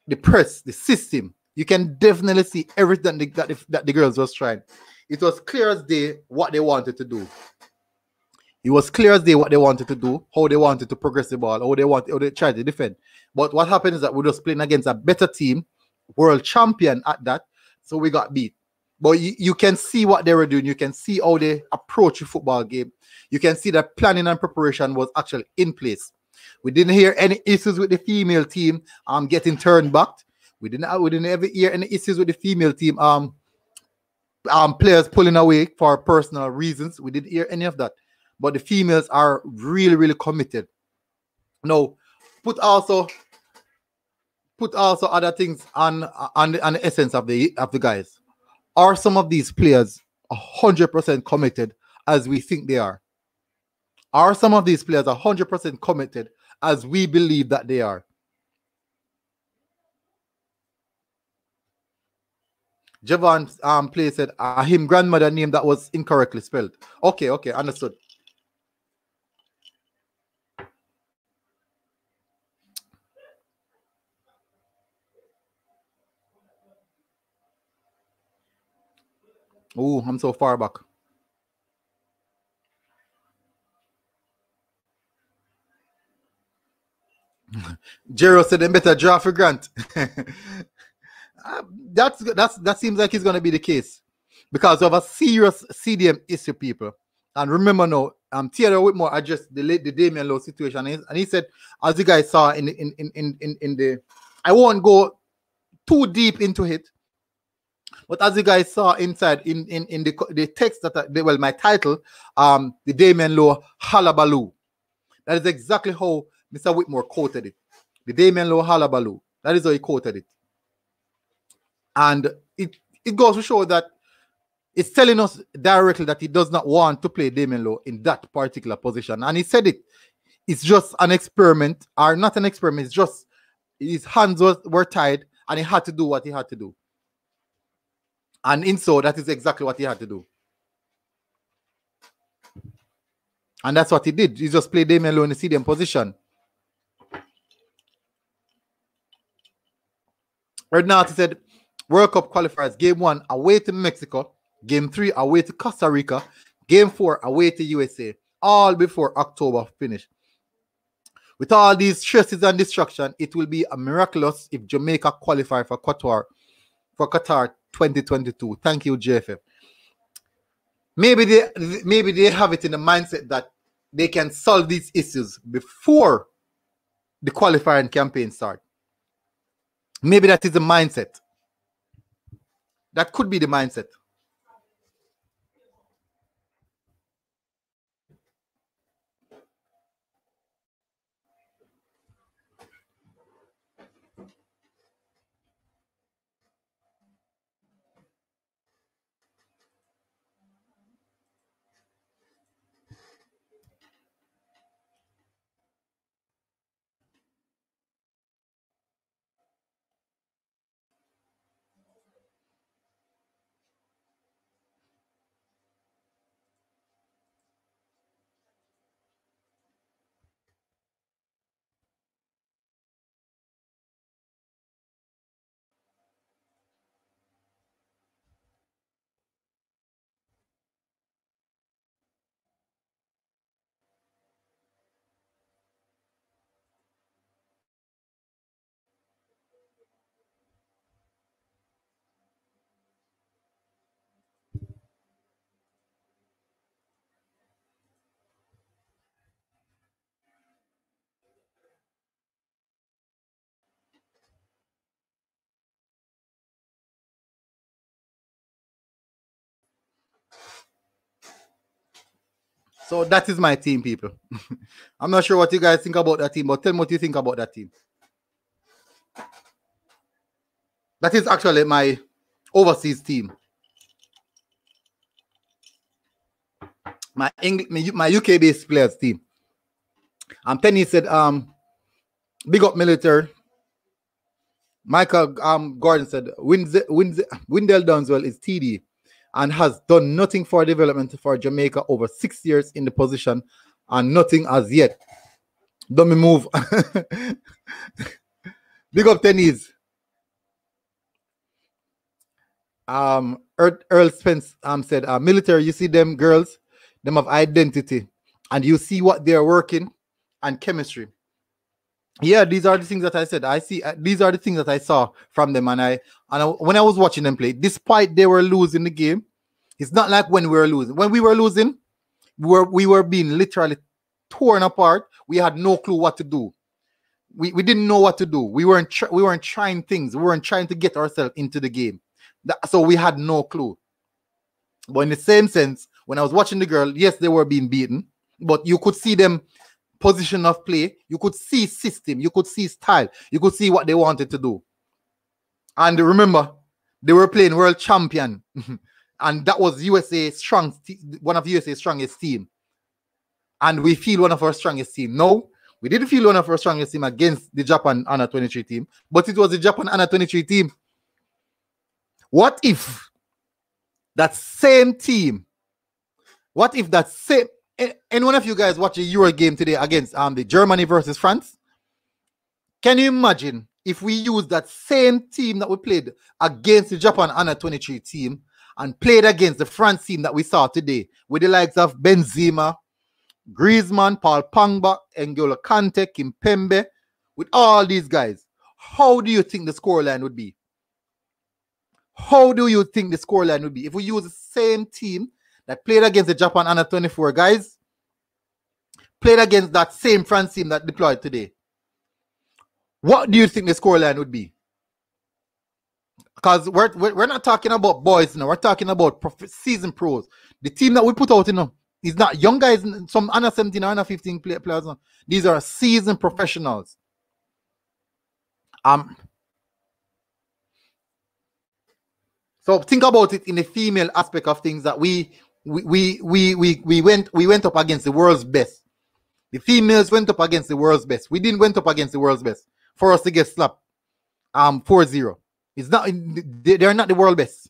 the press, the system. You can definitely see everything that the girls was trying. It was clear as day what they wanted to do. It was clear as day what they wanted to do, how they wanted to progress the ball, how they tried to defend. But what happened is that we're just playing against a better team, world champion at that, so we got beat. But you can see what they were doing. You can see how they approach the football game. You can see that planning and preparation was actually in place. We didn't hear any issues with the female team getting turned back. We didn't ever hear any issues with the female team players pulling away for personal reasons. We didn't hear any of that. But the females are really, really committed. Now, put also other things on the essence of the guys. Are some of these players 100% committed as we think they are? Are some of these players 100% committed as we believe that they are? Javon play said him grandmother name that was incorrectly spelled. Okay, understood. Oh, I'm so far back. Jero said they better draw for Grant. That seems like it's going to be the case because of a serious CDM issue, people. And remember now, Theodore Whitmore addressed the Damion Lowe situation, and he said, as you guys saw in the, I won't go too deep into it, but as you guys saw inside in the text that my title, the Damion Lowe Halabaloo. That is exactly how Mr. Whitmore quoted it. The Damion Lowe Halabaloo. That is how he quoted it. And it goes to show that it's telling us directly that he does not want to play Damion Lowe in that particular position. And he said it's just an experiment, or not an experiment, it's just his hands were tied and he had to do what he had to do. And in so, that is exactly what he had to do. And that's what he did. He just played Damion Lowe in the CDM position. Rednati said, World Cup qualifiers, game 1 away to Mexico, game 3 away to Costa Rica, game 4 away to USA, all before October finish. With all these stresses and distraction, it will be a miraculous if Jamaica qualify for Qatar 2022. Thank you, JFF. Maybe they have it in the mindset that they can solve these issues before the qualifying campaign start. Maybe that is the mindset. That could be the mindset. So that is my team, people. I'm not sure what you guys think about that team, but tell me what you think about that team. That is actually my overseas team. My UK-based players team. Penny said, big up military. Michael Gordon said, Windell Dunswell is TD and has done nothing for development for Jamaica over 6 years in the position and nothing as yet. Don't me move. Big up tennis. Earl Spence said, military, you see them girls, them have identity and you see what they're working and chemistry. Yeah, these are the things that I said. I see these are the things that I saw from them, and when I was watching them play, despite they were losing the game, it's not like when we were losing. When we were losing, we were being literally torn apart. We had no clue what to do. We didn't know what to do. We weren't trying things. We weren't trying to get ourselves into the game. So we had no clue. But in the same sense, when I was watching the girl, yes, they were being beaten, but you could see them position of play, you could see system, you could see style, you could see what they wanted to do. And remember, they were playing world champion, and that was one of USA's strongest team. And we feel one of our strongest team. No, we didn't feel one of our strongest team against the Japan Under 23 team, but it was the Japan Under 23 team. What if that same team? What if that same? Any one of you guys watch a Euro game today against the Germany versus France? Can you imagine if we use that same team that we played against the Japan Under 23 team and played against the France team that we saw today with the likes of Benzema, Griezmann, Paul Pogba, N'Golo Kante, Kimpembe, with all these guys? How do you think the scoreline would be? How do you think the scoreline would be if we use the same team that played against the Japan Under 24 guys, played against that same France team that deployed today? What do you think the scoreline would be? Because we're not talking about boys now. We're talking about seasoned pros. The team that we put out, is not young guys, some under 17 or under 15 players. No. These are seasoned professionals. So think about it in the female aspect of things, that we went up against the world's best. The females went up against the world's best. We didn't went up against the world's best for us to get slapped 4-0. It's not, they're not the world best.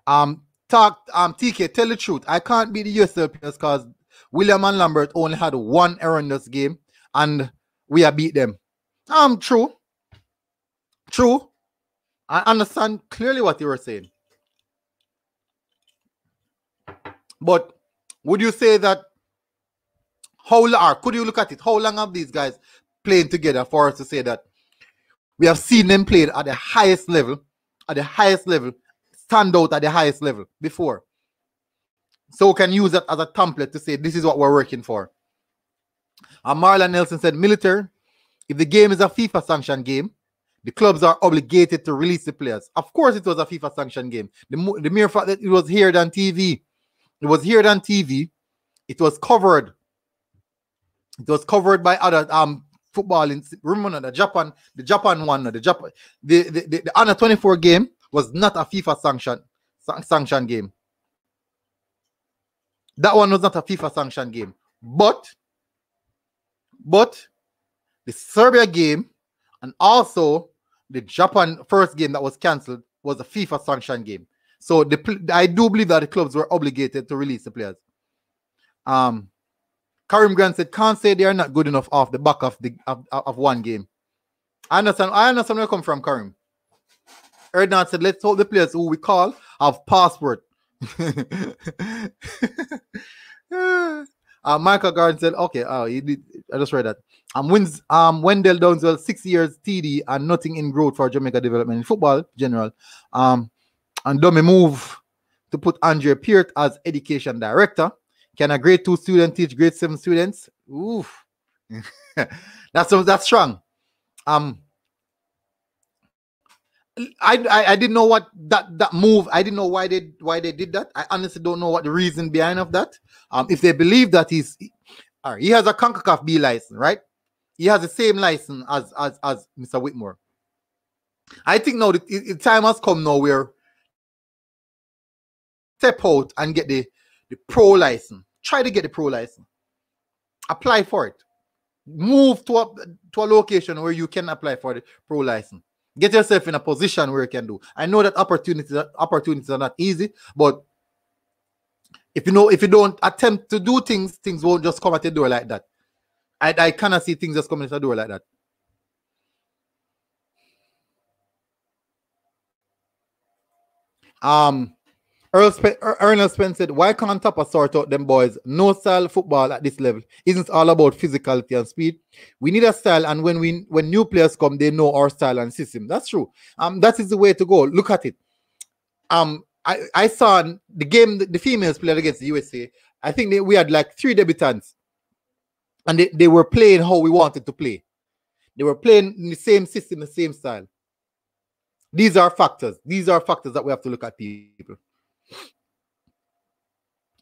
TK, tell the truth. I can't beat the USL players because William and Lambert only had one error in this game and we have beat them. True. I understand clearly what you were saying. But would you say that could you look at it? How long have these guys playing together for us to say that we have seen them played at the highest level, stand out at the highest level before? So we can use that as a template to say this is what we're working for. And Marlon Nelson said, military, if the game is a FIFA sanctioned game, the clubs are obligated to release the players. Of course it was a FIFA sanctioned game. The mere fact that it was heard on TV. It was heard on TV. It was covered. It was covered by other football. Remember the Japan one, the under 24 game was not a FIFA sanctioned game. That one was not a FIFA sanctioned game. But the Serbia game and also the Japan first game that was cancelled was a FIFA sanctioned game. So I do believe that the clubs were obligated to release the players. Karim Grant said, can't say they are not good enough off the back of one game. I understand where I come from, Karim. Erdnard said, let's hope the players who we call have passport. Michael Garden said, okay, he did. I just read that. Wendell Dunswell, 6 years TD and nothing in growth for Jamaica development in football general. And then we move to put Andrea Peart as education director. Can a grade 2 student teach grade 7 students? Oof. That's strong. I didn't know what that move. I didn't know why they did that. I honestly don't know what the reason behind of that. If they believe that he has a CONCACAF B license, right? He has the same license as Mr. Whitmore. I think now the time has come now where step out and get the pro license. Try to get the pro license. Apply for it. Move to a location where you can apply for the pro license. Get yourself in a position where you can do. I know that opportunities are not easy, but if you don't attempt to do things won't just come at the door like that. I cannot see things just coming at the door like that. Ernest Spence said, why can't Tapa sort out them boys? No style football at this level. Isn't all about physicality and speed? We need a style, and when new players come, they know our style and system. That's true. That is the way to go. Look at it. I saw the game the females played against the USA. I think we had like 3 debutants, and they were playing how we wanted to play. They were playing in the same system, the same style. These are factors. These are factors that we have to look at, people.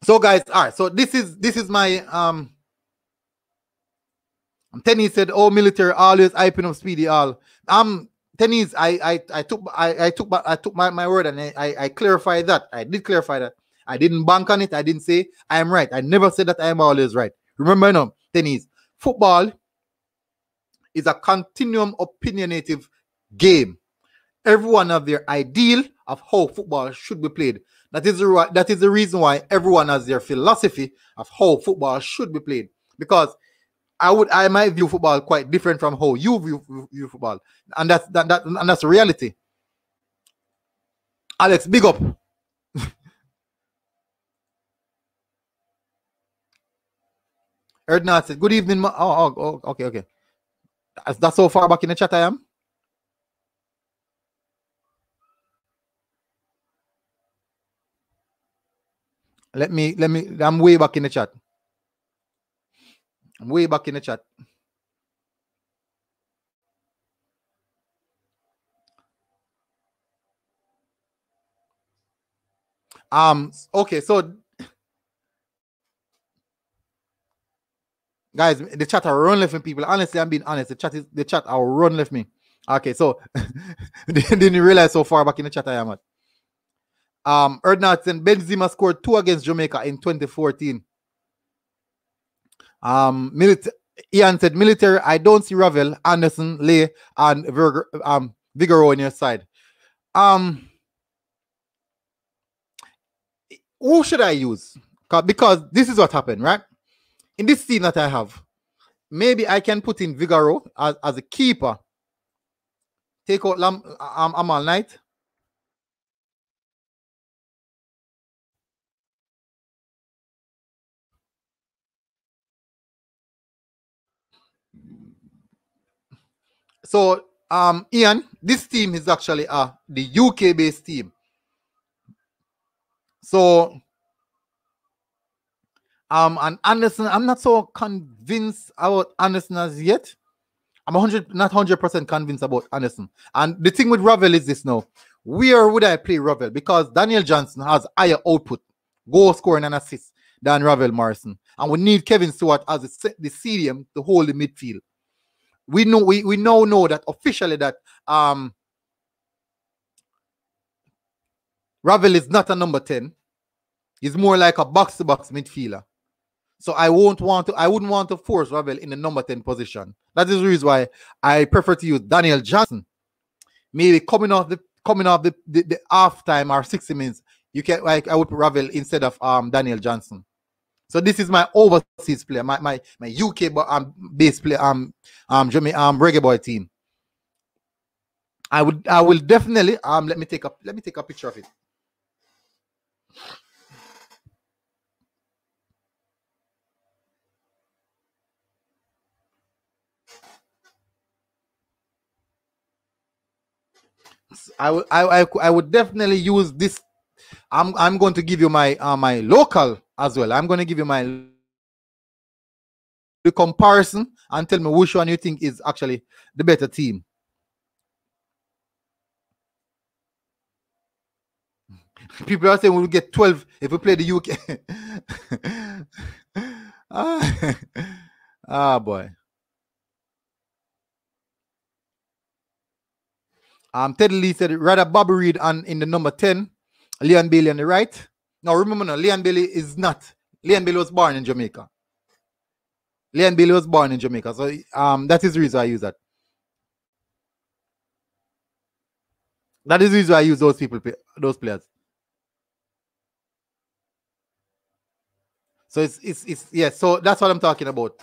So guys, all right. So this is my Tennis said, "Oh, military always hyping up Speedy all." Tennis, I took my word and I clarified that. I did clarify that. I didn't bank on it. I didn't say I am right. I never said that I am always right. Remember now, Tennis, football is a continuum opinionative game. Everyone have their ideal of how football should be played. That is the reason why everyone has their philosophy of how football should be played. Because I might view football quite different from how you view football, and that's the reality. Alex, big up. Erdnat said, "Good evening." Okay. That's so far back in the chat I am. Let me. I'm way back in the chat. I'm way back in the chat. Okay, so guys, the chat are run left me, people. Honestly, I'm being honest. The chat are run left me. Okay, so didn't realize so far back in the chat I am at. Erdnat and Benzema scored 2 against Jamaica in 2014. Ian said, military, I don't see Ravel, Anderson, Lay, and Vigoro on your side. Who should I use? Because this is what happened, right? In this team that I have, maybe I can put in Vigoro as a keeper. Take out Amal Knight. So, Ian, this team is actually the UK-based team. So, and Anderson, I'm not so convinced about Anderson as yet. I'm not 100% convinced about Anderson. And the thing with Ravel is this now. Where would I play Ravel? Because Daniel Johnson has higher output, goal scoring and assists than Ravel Morrison. And we need Kevin Stewart as the CDM to hold the midfield. We now know that officially that Ravel is not a number 10. He's more like a box-to-box midfielder. So I wouldn't want to force Ravel in the number 10 position. That is the reason why I prefer to use Daniel Johnson. Maybe coming off the half time or 60 minutes, I would put Ravel instead of Daniel Johnson. So this is my overseas player, my UK base player, Reggae Boy team. I will definitely let me take a picture of it. I would definitely use this. I'm going to give you my my local as well. I'm going to give you the comparison and tell me which one you think is actually the better team. People are saying we'll get 12 if we play the UK. Boy. Ted Lee said rather Bobby Reed and in the number 10, Leon Bailey on the right. Now remember, no, Leon Bailey is not. Leon Bailey was born in Jamaica. Leon Bailey was born in Jamaica, so that is the reason I use that. That is the reason I use those people, those players. So it's yeah. So that's what I'm talking about.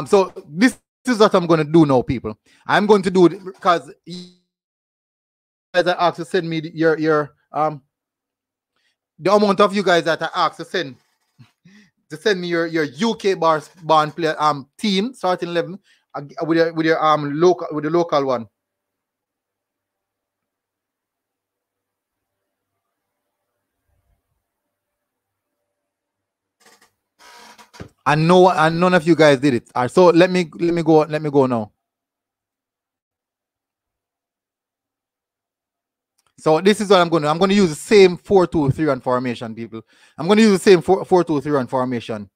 So this is what I'm going to do now, people. I'm going to do it because you guys are asked to send me your the amount of you guys that are asked to send me your UK born player team starting 11 with your local one. And none of you guys did it. All right, so let me go now. So this is what I'm going to do. I'm going to use the same 4-2-3-1 formation, people. I'm going to use the same 4-2-3-1 formation.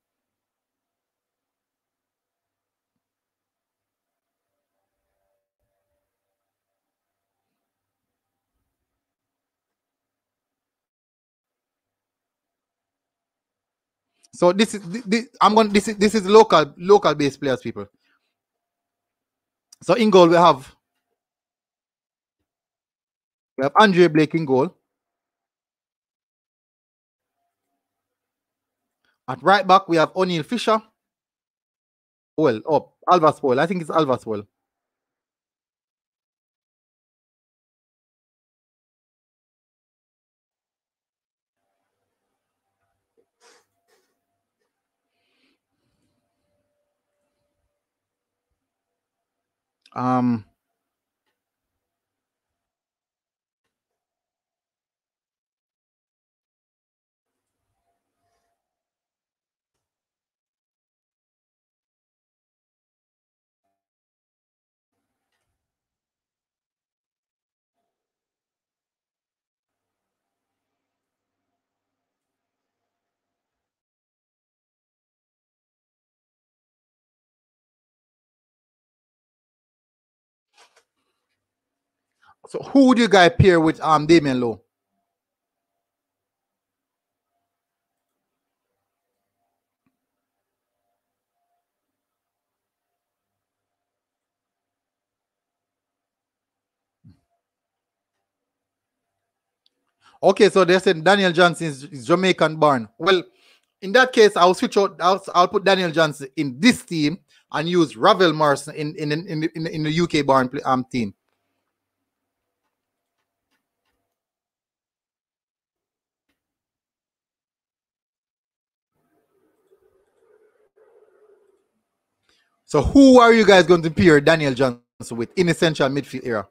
So this is local based players, people. So in goal we have Andre Blake in goal. At right back we have O'Neal Fisher. Alvas Powell. I think it's Alvas Powell. So who would you guys pair with Damion Lowe? Okay, so they said Daniel Johnson is Jamaican born. Well, in that case, I'll switch out. I'll put Daniel Johnson in this team and use Ravel Morrison in the UK born team. So who are you guys going to pair Daniel Johnson with in essential midfield era?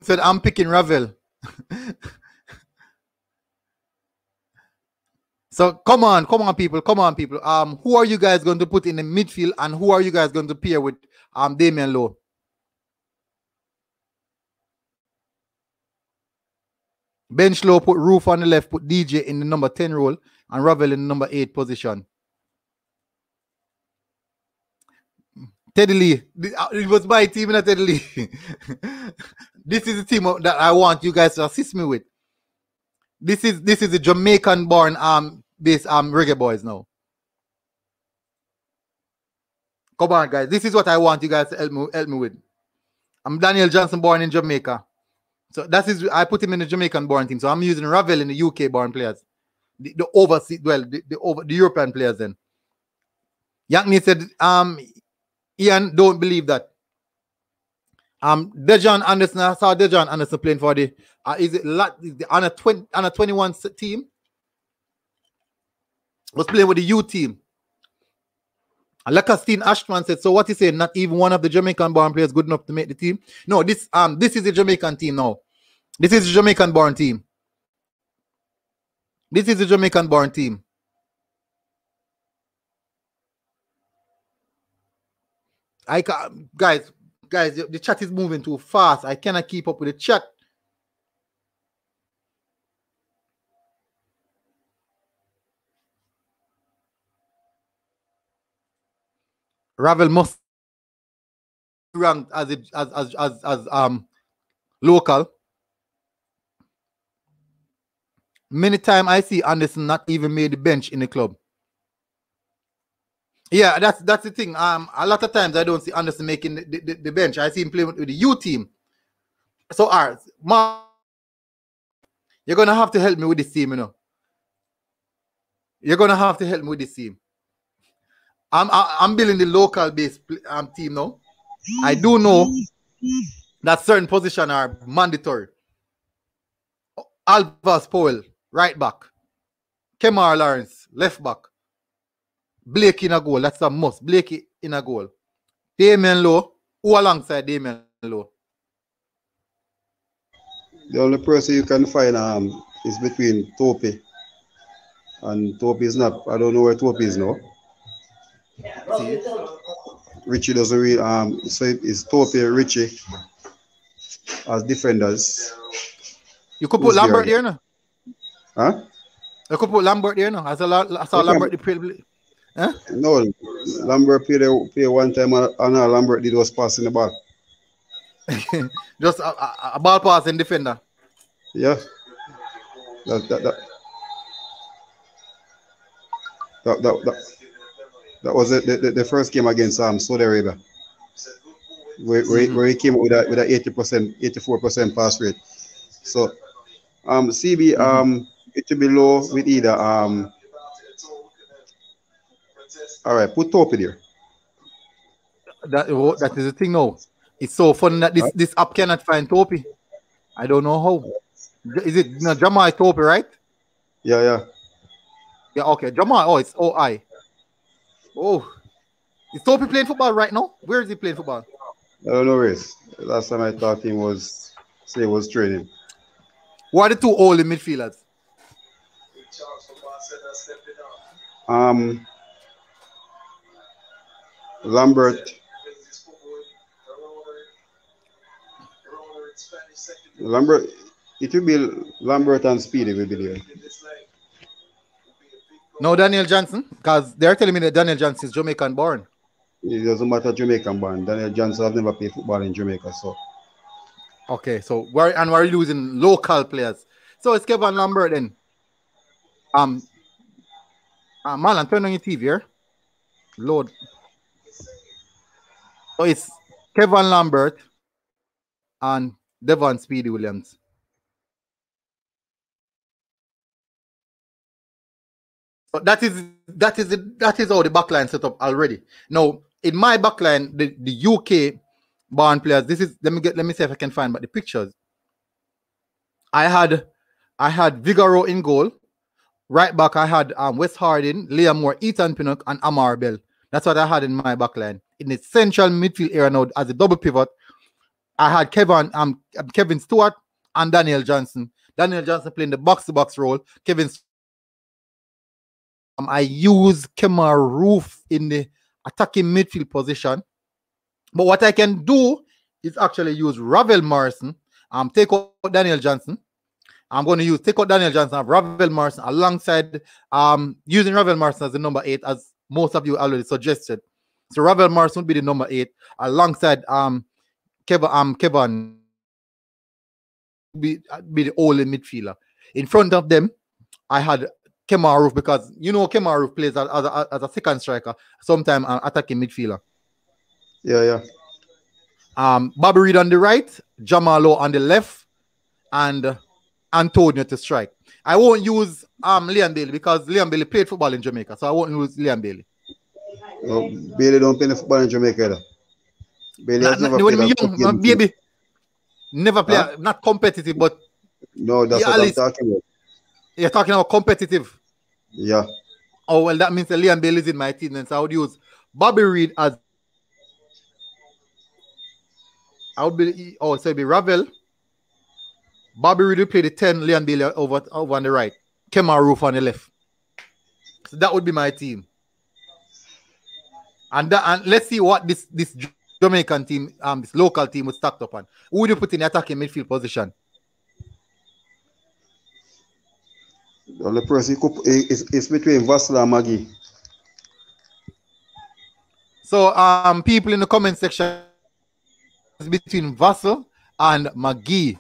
Said I'm picking Ravel. So come on, people. Who are you guys going to put in the midfield, and who are you guys going to pair with Damion Lowe? Bench Low put Roof on the left, put DJ in the number 10 role, and Ravel in the number 8 position. Teddy Lee. It was my team, not Teddy Lee. This is the team that I want you guys to assist me with. This is the Jamaican born based Reggae Boyz now. Come on, guys. This is what I want you guys to help me with. I'm Daniel Johnson born in Jamaica. So I put him in the Jamaican born team. So I'm using Ravel in the UK born players. The overseas, well, the European players then. Yankney said, Ian, don't believe that. Dejan Anderson, I saw Dejan Anderson playing for the on a 21 team. Was playing with the U team. And Lacastine Ashman said, so what he said, not even one of the Jamaican born players good enough to make the team. No, this is the Jamaican team now. This is the Jamaican born team. This is the Jamaican-born team. I can't, guys, the chat is moving too fast. I cannot keep up with the chat. Ravel must be ranked as local. Many times I see Anderson not even made the bench in the club. Yeah, that's the thing. A lot of times I don't see Anderson making the bench. I see him playing with the U team. So, Mark, you're gonna have to help me with this team, you know. You're gonna have to help me with this team. I'm building the local base team now. I do know that certain positions are mandatory. Alvas Powell, right back. Kemar Lawrence, left back. Blake in a goal. That's a must. Blake in a goal. Damion Lowe. Who alongside Damion Lowe? The only person you can find is between Topi. And Topi is not. I don't know where Topi is now. See? Richie doesn't really so it's Topi, Richie as defenders. You could put Lambert there, no? Huh? You could put Lambert there, no? I saw Lambert play. Huh? No, Lambert played one time and Lambert did was passing the ball. Just a ball passing defender. Yeah. That was the first game against Saudi Arabia. Where he came with a 80%, 84% pass rate. So CB it should be low with either all right, put Topi there. That is the thing now. It's so funny that this app cannot find Topi. I don't know how. Is it Jamal Topi, right? Yeah. Yeah, okay. Jamal, it's OI. Oh. Is Topi playing football right now? Where is he playing football? I don't know where it's. Last time I thought he was training. Who are the two old midfielders? Lambert, it will be Lambert and Speedy will be there. No, Daniel Johnson, because they're telling me that Daniel Johnson is Jamaican born. It doesn't matter Jamaican born. Daniel Johnson has never played football in Jamaica, so. Okay, so we're losing local players. So it's Kevin Lambert then. Marlon, turn on your TV here. Lord. So it's Kevin Lambert and Devon Speedy Williams. So that is how the backline set up already. Now, in my backline, the UK born players, this is let me see if I can find but the pictures. I had Vigaro in goal. Right back, I had Wes Harding, Liam Moore, Ethan Pinnock, and Amar Bell. That's what I had in my backline. In the central midfield area now, as a double pivot, I had Kevin Stewart and Daniel Johnson. Daniel Johnson playing the box-to-box role. I use Kemar Roof in the attacking midfield position. But what I can do is actually use Ravel Morrison, take out Daniel Johnson. I'm going to take out Daniel Johnson, have Ravel Morrison alongside using Ravel Morrison as the number 8, as most of you already suggested. So Ravel Morrison would be the number 8 alongside Kevin be the only midfielder. In front of them, I had Kemar Roof, because you know Kemar Roof plays as a second striker, sometimes an attacking midfielder. Yeah. Bobby Reed on the right, Jamal Lowe on the left, and Antonio to strike. I won't use Liam Bailey because Liam Bailey played football in Jamaica, so I won't use Liam Bailey. No, Bailey don't play football in Jamaica either. Bailey has never played. Baby never play, not competitive, but no, that's what I'm talking about. You're talking about competitive. Yeah. Oh well, that means that Liam Bailey is in my team, and so I would use Bobby Reed as. So it'd be Ravel. Bobby Reed will play the 10, Liam Bailey over on the right. Kemaru on the left. So that would be my team. And let's see what this Jamaican team, this local team was stacked up on. Who would you put in the attacking midfield position? The only person is between Vassal and Maggie. So people in the comment section is between Vassal and McGee.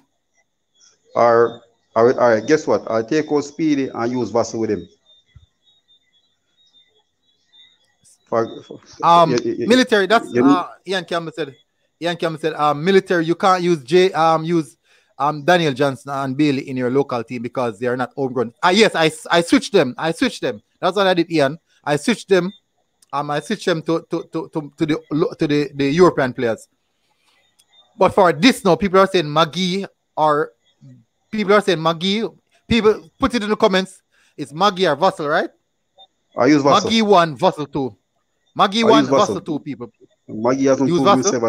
All right, guess what? I'll take out Speedy and use Vassal with him. Military, that's Ian Campbell said. Military, you can't use Daniel Johnson and Bailey in your local team because they are not homegrown. Yes, I switched them. That's what I did, Ian. I switched them. I switched them to the European players. But for this now, people are saying Maggie or people put it in the comments. It's Maggie or Vassal, right? I use Vassal. Maggie 1, Vassal 2. Maggie 1, Vassal 2, people. Maggie hasn't proven himself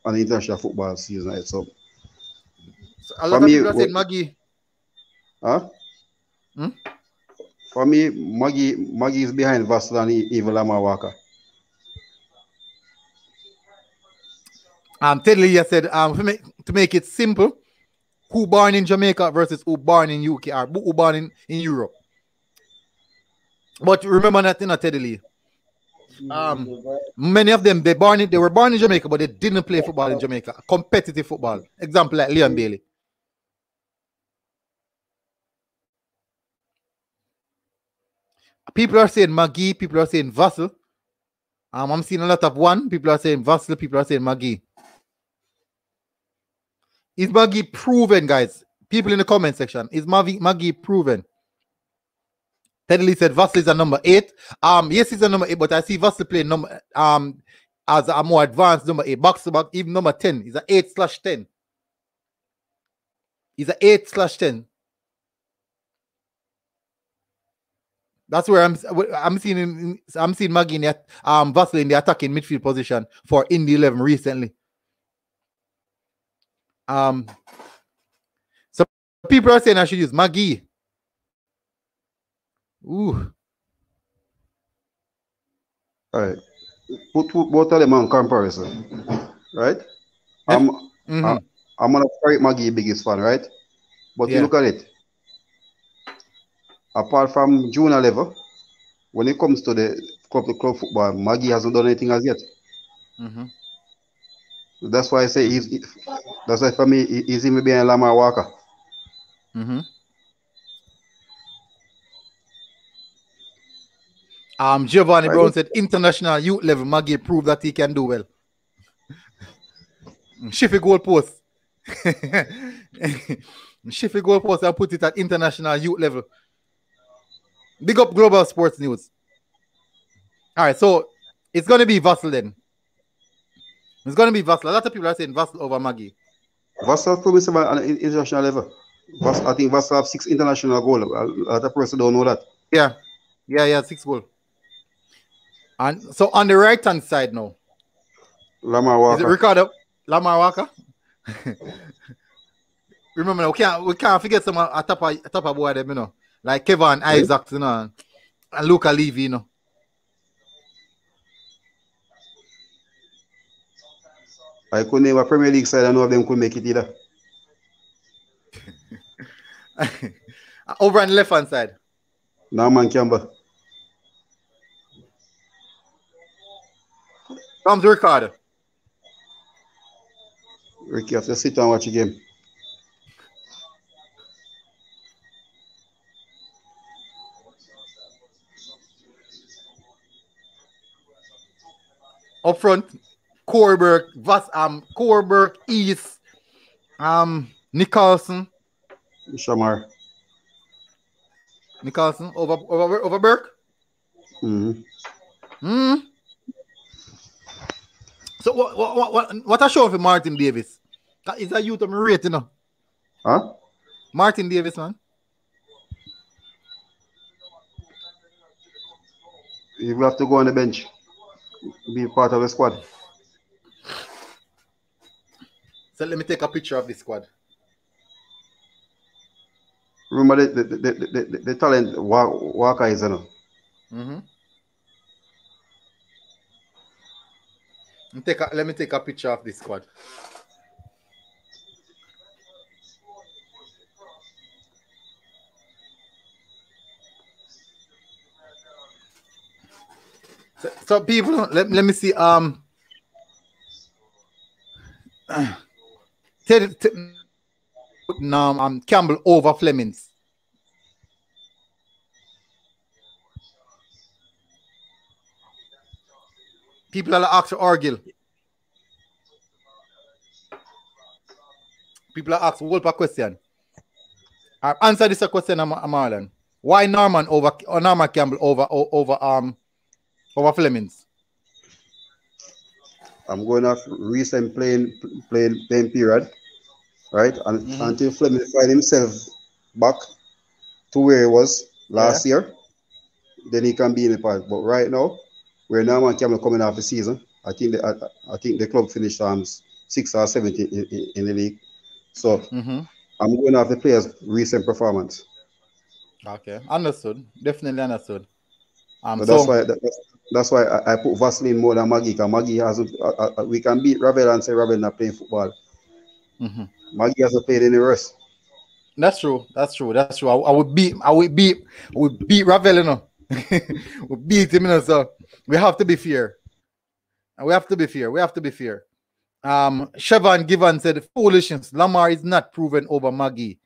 on the international football season, right? So a lot of people are saying Maggie. Huh? For me, Maggie is behind Vassal and even Lamar Walker. Ted Lee said, to make it simple, who born in Jamaica versus who born in UK or who born in Europe. But remember that, Ted Lee. Many of them, they were born in Jamaica, but they didn't play football in Jamaica. Competitive football. Example like Leon Bailey. People are saying Maggie, people are saying Vassal. I'm seeing a lot of one. People are saying Vassal, people are saying Maggie. Is Maggie proven, guys? People in the comment section. Is Maggie proven? Ted Lee said Vassal is a number 8. Yes, he's a number 8, but I see Vassal playing number as a more advanced number 8. Box to box, even number 10. He's an 8/10. He's an 8/10. That's where I'm seeing Maggie in the Vassal in the attacking midfield position for Indy 11 recently. So people are saying I should use Maggie. Ooh. All right. Put both of them on comparison. Right? I'm gonna Farid Maggie biggest fan, right? But you look at it. Apart from junior level, when it comes to the club football, Maggie hasn't done anything as yet. That's why I say that's why for me he's even behind Lamar Walker. Giovanni Brown said international youth level, Maggie proved that he can do well. Shiffy goalpost. Shiffy goalpost and put it at international youth level. Big up Global Sports News. All right, so it's going to be Vassal then. It's going to be Vassal. A lot of people are saying Vassal over Maggie. Vassal probably on an international level. I think Vassal have 6 international goals. A lot of people don't know that. Yeah, 6 goals. And so on the right hand side now, Lamar Walker. Is it Ricardo? Lamar Walker? Remember, we can't forget some a top of boy them, you know, like Kevin Isaacs, you know, and Luca Levy, you know. I couldn't name a Premier League side. I know of them could make it either. Over on the left hand side. Norman Campbell. Comes Ricardo. Ricky, you have to sit and watch a game. Up front, Corberg, Corberg, East, Nicholson. Shamar. Nicholson over Burke. So what I show for Martin Davis? Is that youth I'm rating, you know? Huh? Martin Davis, man. You will have to go on the bench. Be part of the squad. So let me take a picture of this squad. remember the talent Walker is, you know. Let me take a picture of this squad. So people, let me see. Campbell over Flemings. People are asking Argyle. People are asking Wolf a question. Answer this question, Marlon. Why Norman Campbell over Flemings? I'm going off recent playing period, right? And until Fleming find himself back to where he was last year, then he can be in the part. But right now, where Norman Campbell coming off the season, I think the club finished 6th or 7th in the league. So I'm going off the players' recent performance. Okay, understood. Definitely understood. So that's why I put Vaseline more than Maggie, because Maggie hasn't. We can beat Ravel and say Ravel not playing football. Maggie hasn't played any rest. That's true. I would beat Ravel, you know. We beat him, you know. So we have to be fair. Siobhan Given said, foolishness. Lamar is not proven over Maggie.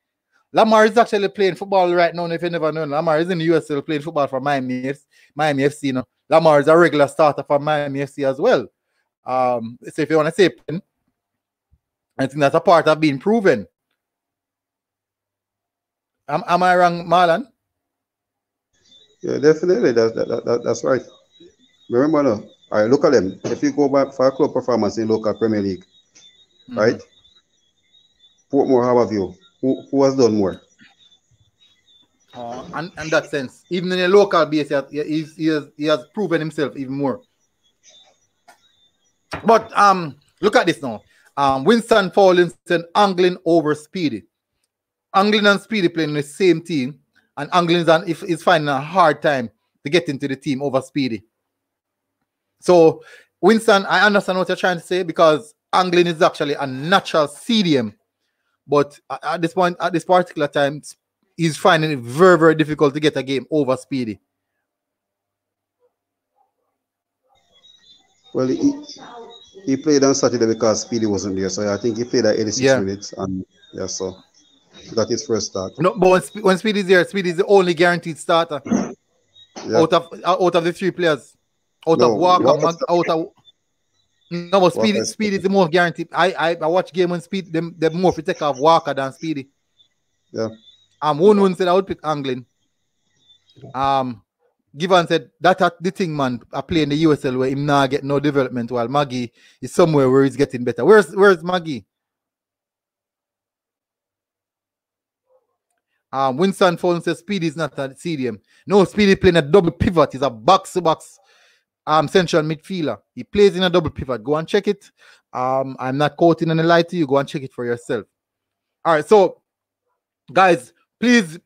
Lamar is actually playing football right now. If you never know, Lamar is in the US still playing football for Miami FC. You know. Lamar is a regular starter for Miami FC as well. So if you want to say, I think that's a part of being proven. Am I wrong, Marlon? Yeah, definitely. That's right. Remember now, all right, look at them. If you go back for a club performance in local Premier League, right? Portmore Halabaloo, who has done more? And that sense, even in a local base, he has proven himself even more. But look at this now. Winston Fowlinson angling over Speedy. Angling and Speedy playing in the same team, and Angling is finding a hard time to get into the team over Speedy. So, Winston, I understand what you're trying to say, because Angling is actually a natural CDM, but at this particular time, he's finding it very, very difficult to get a game over Speedy. Well, he played on Saturday because Speedy wasn't there, so I think he played at 86 minutes, and so he got his first start. No, but when Speedy is there, Speedy is the only guaranteed starter out of the 3 players. But Speedy is the most guaranteed. I watch game when Speedy they more to take off Walker than Speedy. Yeah. One said I would pick Angling. Given said that the thing, man, I play in the USL where him not get no development, while Maggie is somewhere where he's getting better. Where's Maggie? Winston Fowler says Speedy is not a CDM. No, Speedy playing a double pivot. He's a box-to-box central midfielder. He plays in a double pivot. Go and check it. I'm not quoting any lie to you. Go and check it for yourself. All right, so guys, please,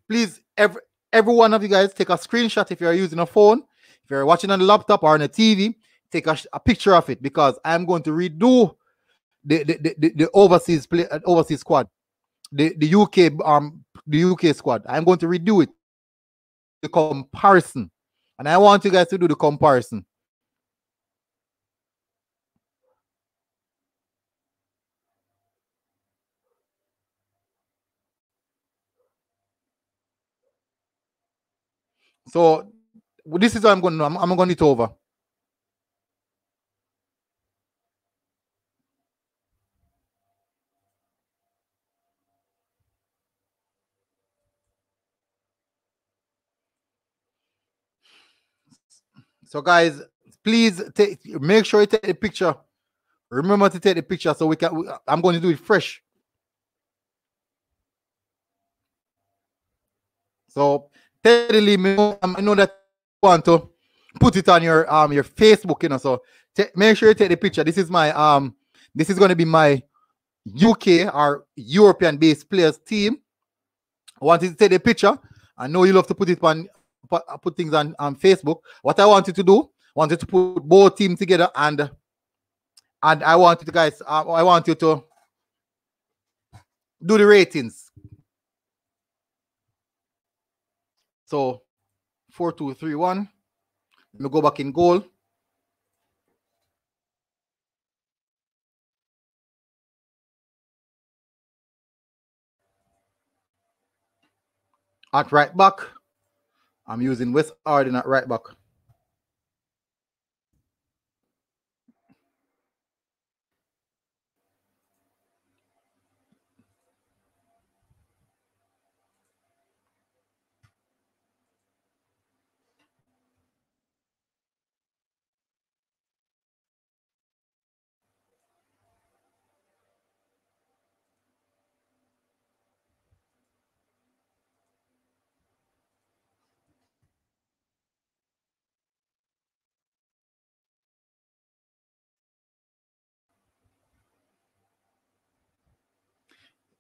every one of you guys take a screenshot if you're using a phone. If you're watching on a laptop or on a TV, take a picture of it, because I'm going to redo the overseas squad, the UK squad. I'm going to redo it, the comparison, and I want you guys to do the comparison. So this is what I'm going to do. I'm going to it over. So guys, please make sure you take the picture. Remember to take the picture so I'm going to do it fresh. So Teddy, I know that you want to put it on your Facebook, you know. So make sure you take the picture. This is my this is going to be my UK or European based players team. I want you to take the picture. I know you love to put it on, put things on Facebook. What I want you to do, I want you to put both teams together, and I want you to guys, I want you to do the ratings. So 4-2-3-1. Let me go back in goal. At right back, I'm using West Arden at right back.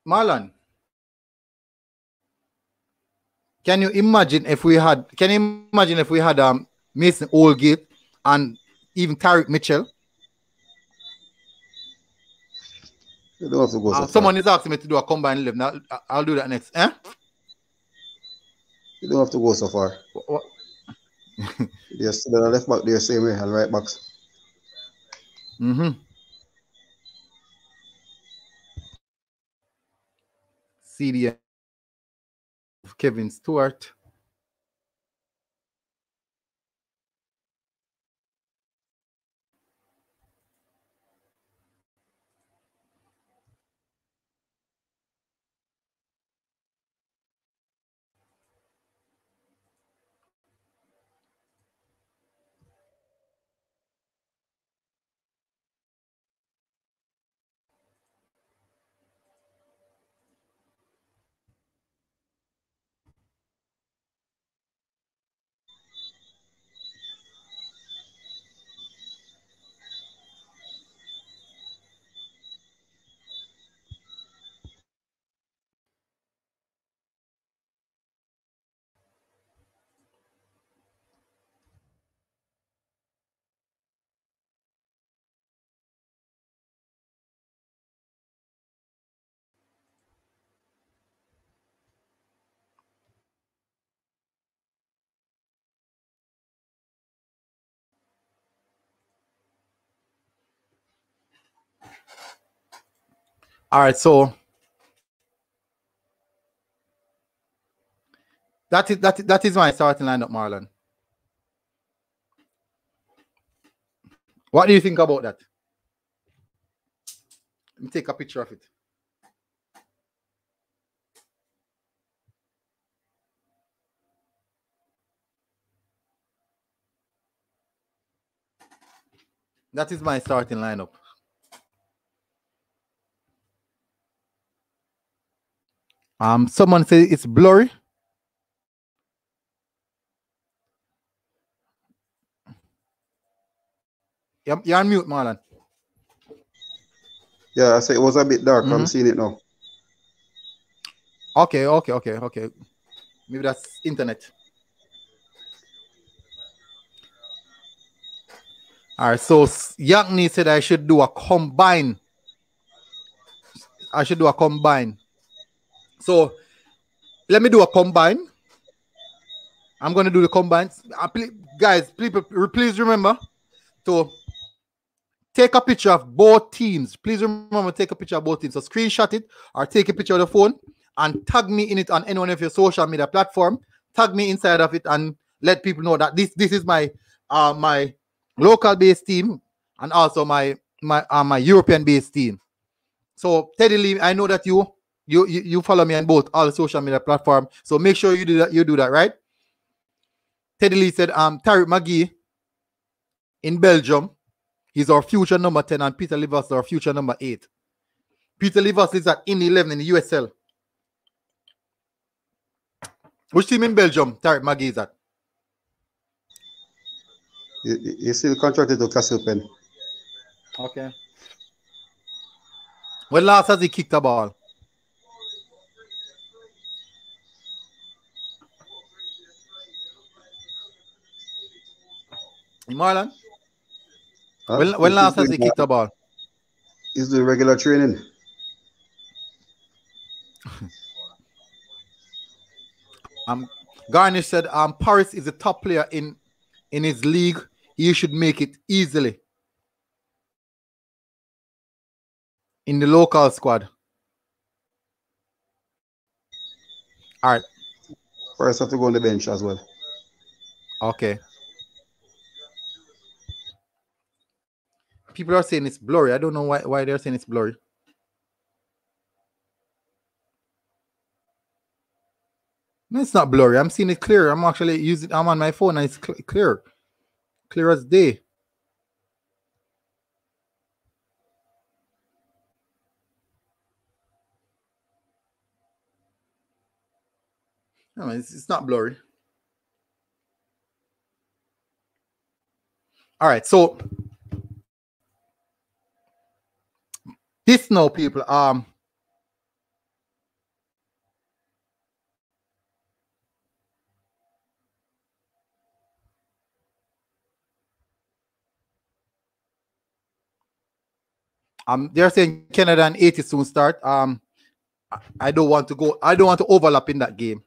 Marlon, can you imagine if we had? Mason Oldgate and even Tariq Mitchell? You don't have to go so far. Someone is asking me to do a combined 11. Now, I'll do that next. Eh? You don't have to go so far. What? There's the left back there same way and right backs. CDM Kevin Stewart. All right, so that is my starting lineup, Marlon. What do you think about that? Let me take a picture of it. That is my starting lineup. Someone say it's blurry. You're on mute, Marlon. Yeah, I say it was a bit dark. I'm seeing it now. Okay. Maybe that's internet. All right, so Yakni said I should do a combine. So let me do a combine. I'm going to do the combines. Guys, please remember to take a picture of both teams. Please remember to take a picture of both teams. So screenshot it or take a picture of the phone and tag me in it on any one of your social media platform. Tag me inside of it and let people know that this is my my local based team and also my European based team. So Teddy Lee, I know that you follow me on both all the social media platforms. So make sure you do that, right? Teddy Lee said Tariq McGee in Belgium. He's our future number 10, and Peter Livers is our future number 8. Peter Livers is at in 11 in the USL. Which team in Belgium Tariq McGee is at? He's still contracted to Castlepen. Okay. When last has he kicked a ball? Marlon? Huh? When last has he kicked the ball? He's doing regular training. Garnish said Paris is a top player in his league. He should make it easily in the local squad. All right. Paris have to go on the bench as well. Okay. People are saying it's blurry. I don't know why they're saying it's blurry. No, it's not blurry. I'm seeing it clear. I'm actually using. I'm on my phone and it's clear as day. No, it's not blurry. All right, so this now, people. They're saying Canada and 80 soon start. I don't want to go. I don't want to overlap in that game.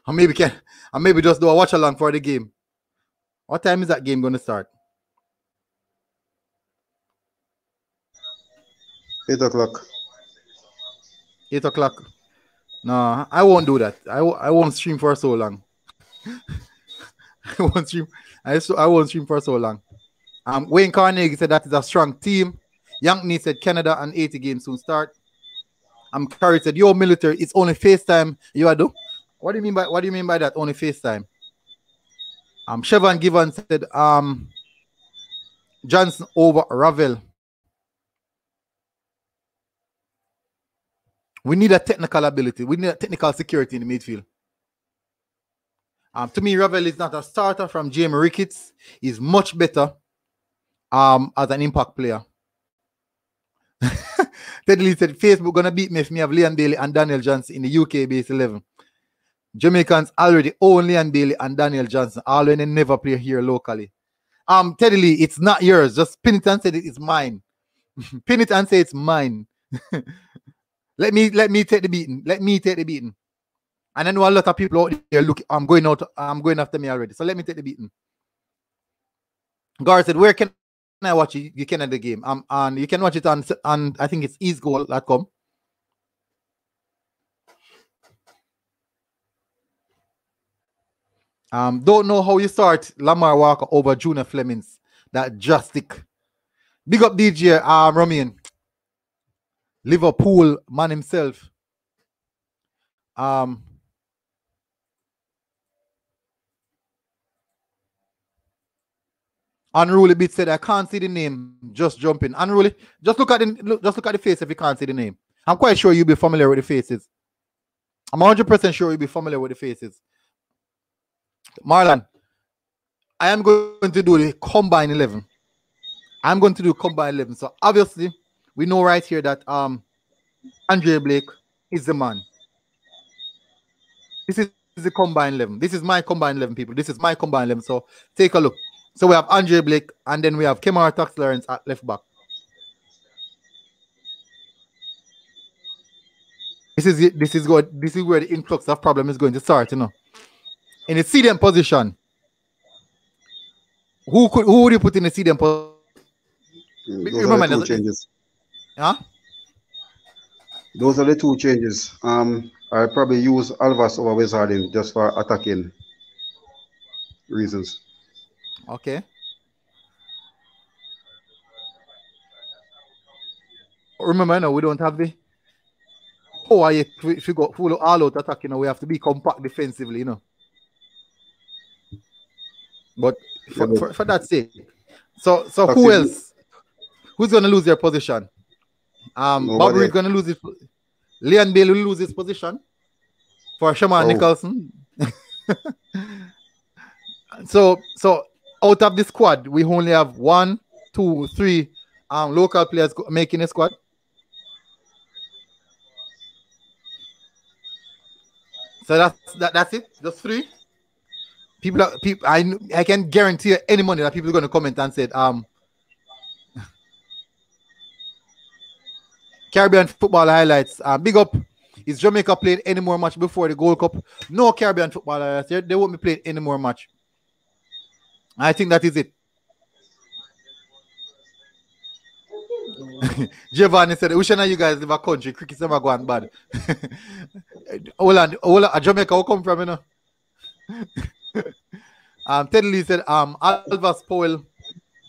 I maybe just do a watch along for the game. What time is that game going to start? 8 o'clock. 8 o'clock. No, I won't do that. I won't stream for so long. I won't stream. I won't stream for so long. Wayne Carnegie said that is a strong team. Yankney said Canada and 80 games soon start. Curry said, "Yo, military, it's only FaceTime. You are do? What do you mean by that? Only FaceTime?" Chevron Given said, Johnson over Ravel. We need a technical ability. We need a technical security in the midfield. To me, Ravel is not a starter from Jamie Ricketts. He's much better as an impact player. Ted Lee said, Facebook gonna beat me if me have Leon Bailey and Daniel Johnson in the UK base 11. Jamaicans already own Leon Bailey and Daniel Johnson, although they never play here locally. Teddy Lee, it's not yours. Just pin it and say it's mine. Pin it and say it's mine. Let me take the beating. Let me take the beating. And I know a lot of people out there look. I'm going after me already. So let me take the beating. Gar said, "Where can I watch it? You can at the game. And you can watch it on I think it's easegoal.com. Don't know how you start Lamar Walker over Junior Flemings. That drastic. Big up DJ Romian. Liverpool man himself. Unruly Bit said, "I can't see the name. Just jumping. Unruly, just look at the face if you can't see the name. I'm quite sure you'll be familiar with the faces. I'm 100% sure you'll be familiar with the faces. Marlon, I am going to do the combine 11. I'm going to do combine 11. So obviously, we know right here that Andre Blake is the man. This is the combine 11. This is my combine 11, people. This is my combine 11. So take a look. So we have Andre Blake, and then we have Kemar Tax Lawrence at left back. This is where the influx of problem is going to start, you know. In the CDM position, who would you put in the CDM position? Those are the two changes. Huh? Those are the two changes. I'll probably use Alvas over Wizarding just for attacking reasons. Okay. Remember, no, we don't have the power yet. If you go full all out attack, you know, we have to be compact defensively, you know. But for that sake, so who else? Who's gonna lose their position? Bobby is gonna lose his. Leon Bailey will lose his position for Shaman Nicholson. So out of the squad, we only have 1, 2, 3 local players making a squad. So that's it. Just 3. I can guarantee you any money that people are going to comment and say, Caribbean football highlights. Big up. Is Jamaica playing any more match before the Gold Cup? No Caribbean football highlights. They won't be playing any more match. I think that is it. Giovanni said, "We should know you guys live a country. Cricket's never gone bad." Hold on. Jamaica will come from, you know. Ted Lee said, Alvas Powell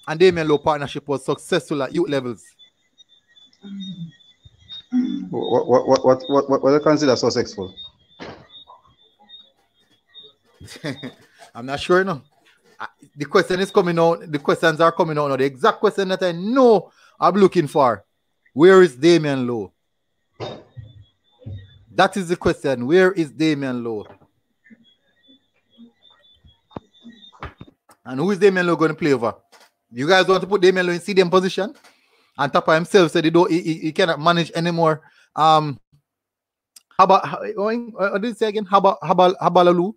and Damion Lowe partnership was successful at youth levels. What do you consider successful? I'm not sure, no. The question is coming out. The questions are coming out now. The exact question that I know I'm looking for. Where is Damion Lowe? That is the question. Where is Damion Lowe? And who is Damion Lowe going to play over? You guys want to put Damion Lowe in CDM position? And Tapa himself said he cannot manage anymore. How about what did he say again? Halabaloo?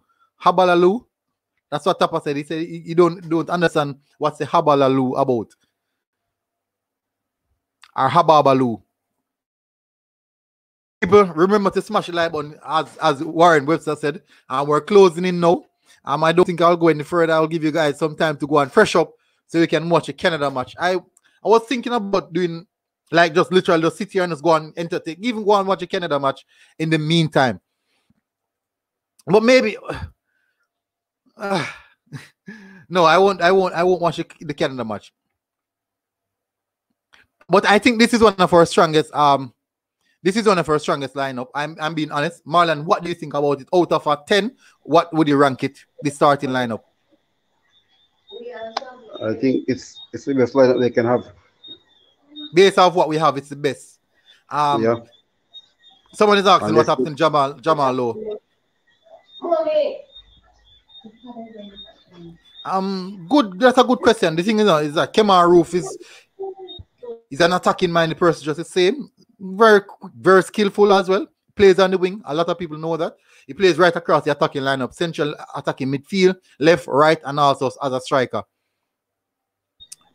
That's what Tapa said. He said you don't understand what's the Halabaloo about. Or Halabaloo. People, remember to smash the like button as Warren Webster said. And we're closing in now. I don't think I'll go any further. I'll give you guys some time to go and fresh up so you can watch a Canada match. I was thinking about doing like just literally just sit here and just go and entertain, even go and watch a Canada match in the meantime. But maybe no, I won't watch the Canada match. But I think this is one of our strongest lineup. I'm being honest. Marlon, what do you think about it? Out of a 10, what would you rank it, the starting lineup? I think it's the best lineup they can have. Based off what we have, it's the best. Yeah. Someone is asking what happened to Jamal Lowe. Good. That's a good question. The thing is that Kemar Roof is an attacking minded person, just the same. Very, very skillful as well. Plays on the wing. A lot of people know that. He plays right across the attacking lineup, central attacking midfield, left, right, and also as a striker.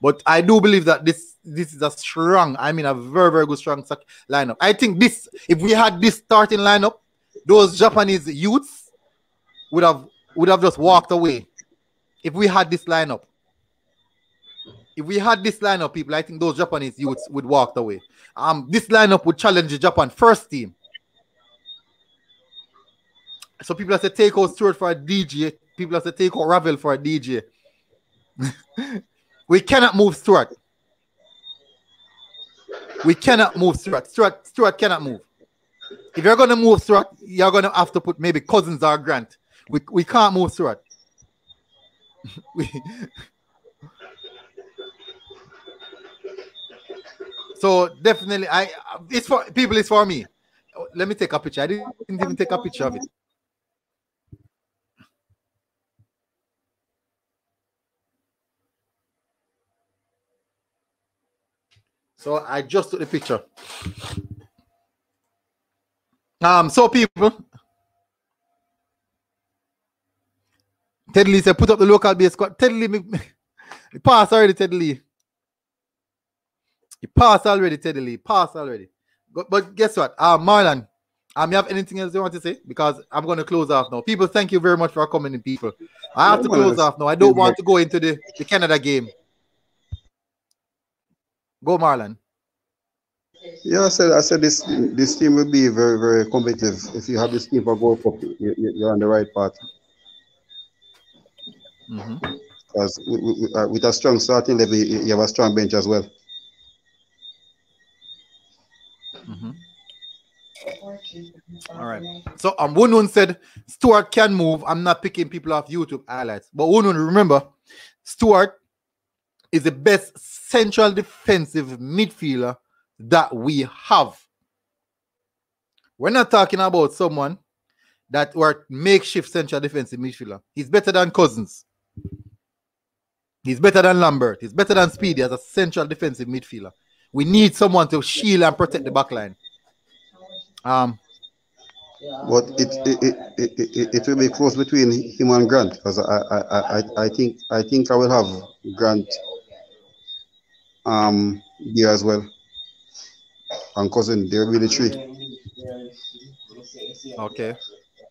But I do believe that this is a very, very good strong lineup. I think if we had this starting lineup, those Japanese youths would have just walked away. If we had this lineup. People, I think those Japanese youths would walk away. This lineup would challenge the Japan first team. So people have to take out Stewart for a DJ. People have to take out Ravel for a DJ. We cannot move Stewart. We cannot move Stewart. Stewart cannot move. If you're going to move Stewart, you're going to have to put maybe Cousins or Grant. We can't move Stewart. So definitely, it's for people. It's for me. Let me take a picture. I didn't even take a picture of it. So I just took the picture. So people, Ted Lee said, put up the local base squad. Ted Lee, he passed already, Ted Lee. He passed already, Ted Lee. Passed already. But guess what? Marlon, you have anything else you want to say? Because I'm going to close off now. People, thank you very much for coming in, people. I have to close off now. I don't want to go into the Canada game. Go, Marlon. Yeah, I said this team will be very, very competitive. If you have this team for Gold Cup, you're on the right path. Because with a strong starting level, you have a strong bench as well. All right. So Wunun said Stewart can move. I'm not picking people off YouTube highlights, but Wunun, remember, Stewart is the best central defensive midfielder that we have. We're not talking about someone that were makeshift central defensive midfielder. He's better than Cousins. He's better than Lambert. He's better than Speedy as a central defensive midfielder. We need someone to shield and protect the back line. But it will be close between him and Grant because I think I will have Grant there as well and cousin. There will be the three Okay.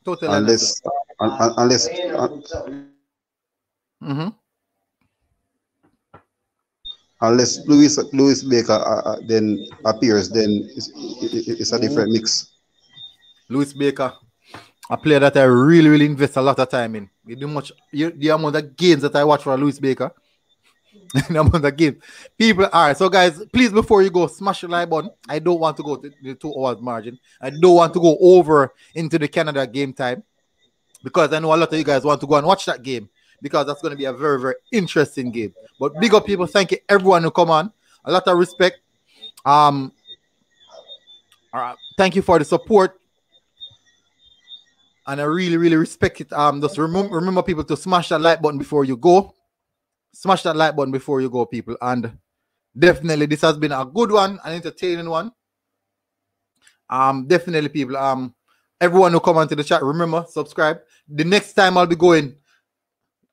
Totally understand. unless unless Mm-hmm. unless Louis Baker then appears, then it's a different mix. Louis Baker, a player that I really, really invest a lot of time in. The amount of games that I watch for Louis Baker. The amount of games. People, all right. So, guys, please, before you go, smash the like button. I don't want to go to the 2 hours margin. I don't want to go over into the Canada game time because I know a lot of you guys want to go and watch that game because that's going to be a very, very interesting game. But big up, people. Thank you, everyone who come on. A lot of respect. All right. Thank you for the support. And I really, really respect it. Just remember people to smash that like button before you go. Smash that like button before you go, people. And definitely this has been a good one, an entertaining one. Definitely, people. Everyone who come onto the chat, remember, subscribe. The next time I'll be going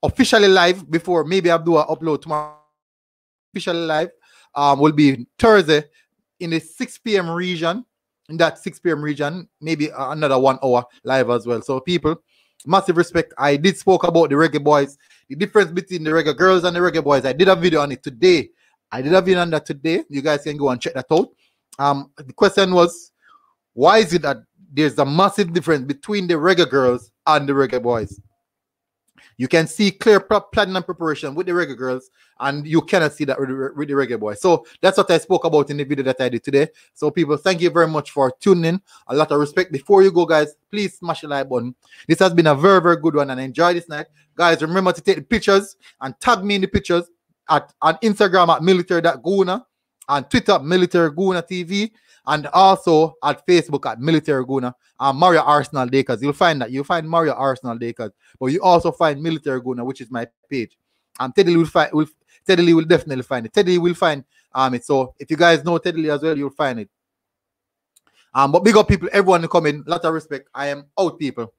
officially live before maybe I'll do an upload tomorrow. Officially live will be Thursday in the 6 p.m. region. In that 6 p.m. region, maybe another 1 hour live as well. So, people, massive respect. I did spoke about the Reggae Boys, the difference between the Reggae Girls and the Reggae Boys. I did a video on it today. You guys can go and check that out. The question was, why is it that there's a massive difference between the Reggae Girls and the Reggae Boys? You can see clear planning and preparation with the Reggae Girls, and you cannot see that with the Reggae Boys. So that's what I spoke about in the video that I did today. So, people, thank you very much for tuning in. A lot of respect. Before you go, guys, please smash the like button. This has been a very, very good one, and enjoy this night. Guys, remember to take the pictures and tag me in the pictures on Instagram at military.guna, on Twitter, Military Guna TV, and also at Facebook at Military Guna and Mario Arsenal Dakers. You'll find that. You'll find Mario Arsenal Dakers, but you also find Military Guna, which is my page. Teddy Lee will definitely find it. Teddy will find it. So if you guys know Teddy Lee as well, you'll find it. But big up, people, everyone who come in. Lot of respect. I am out, people.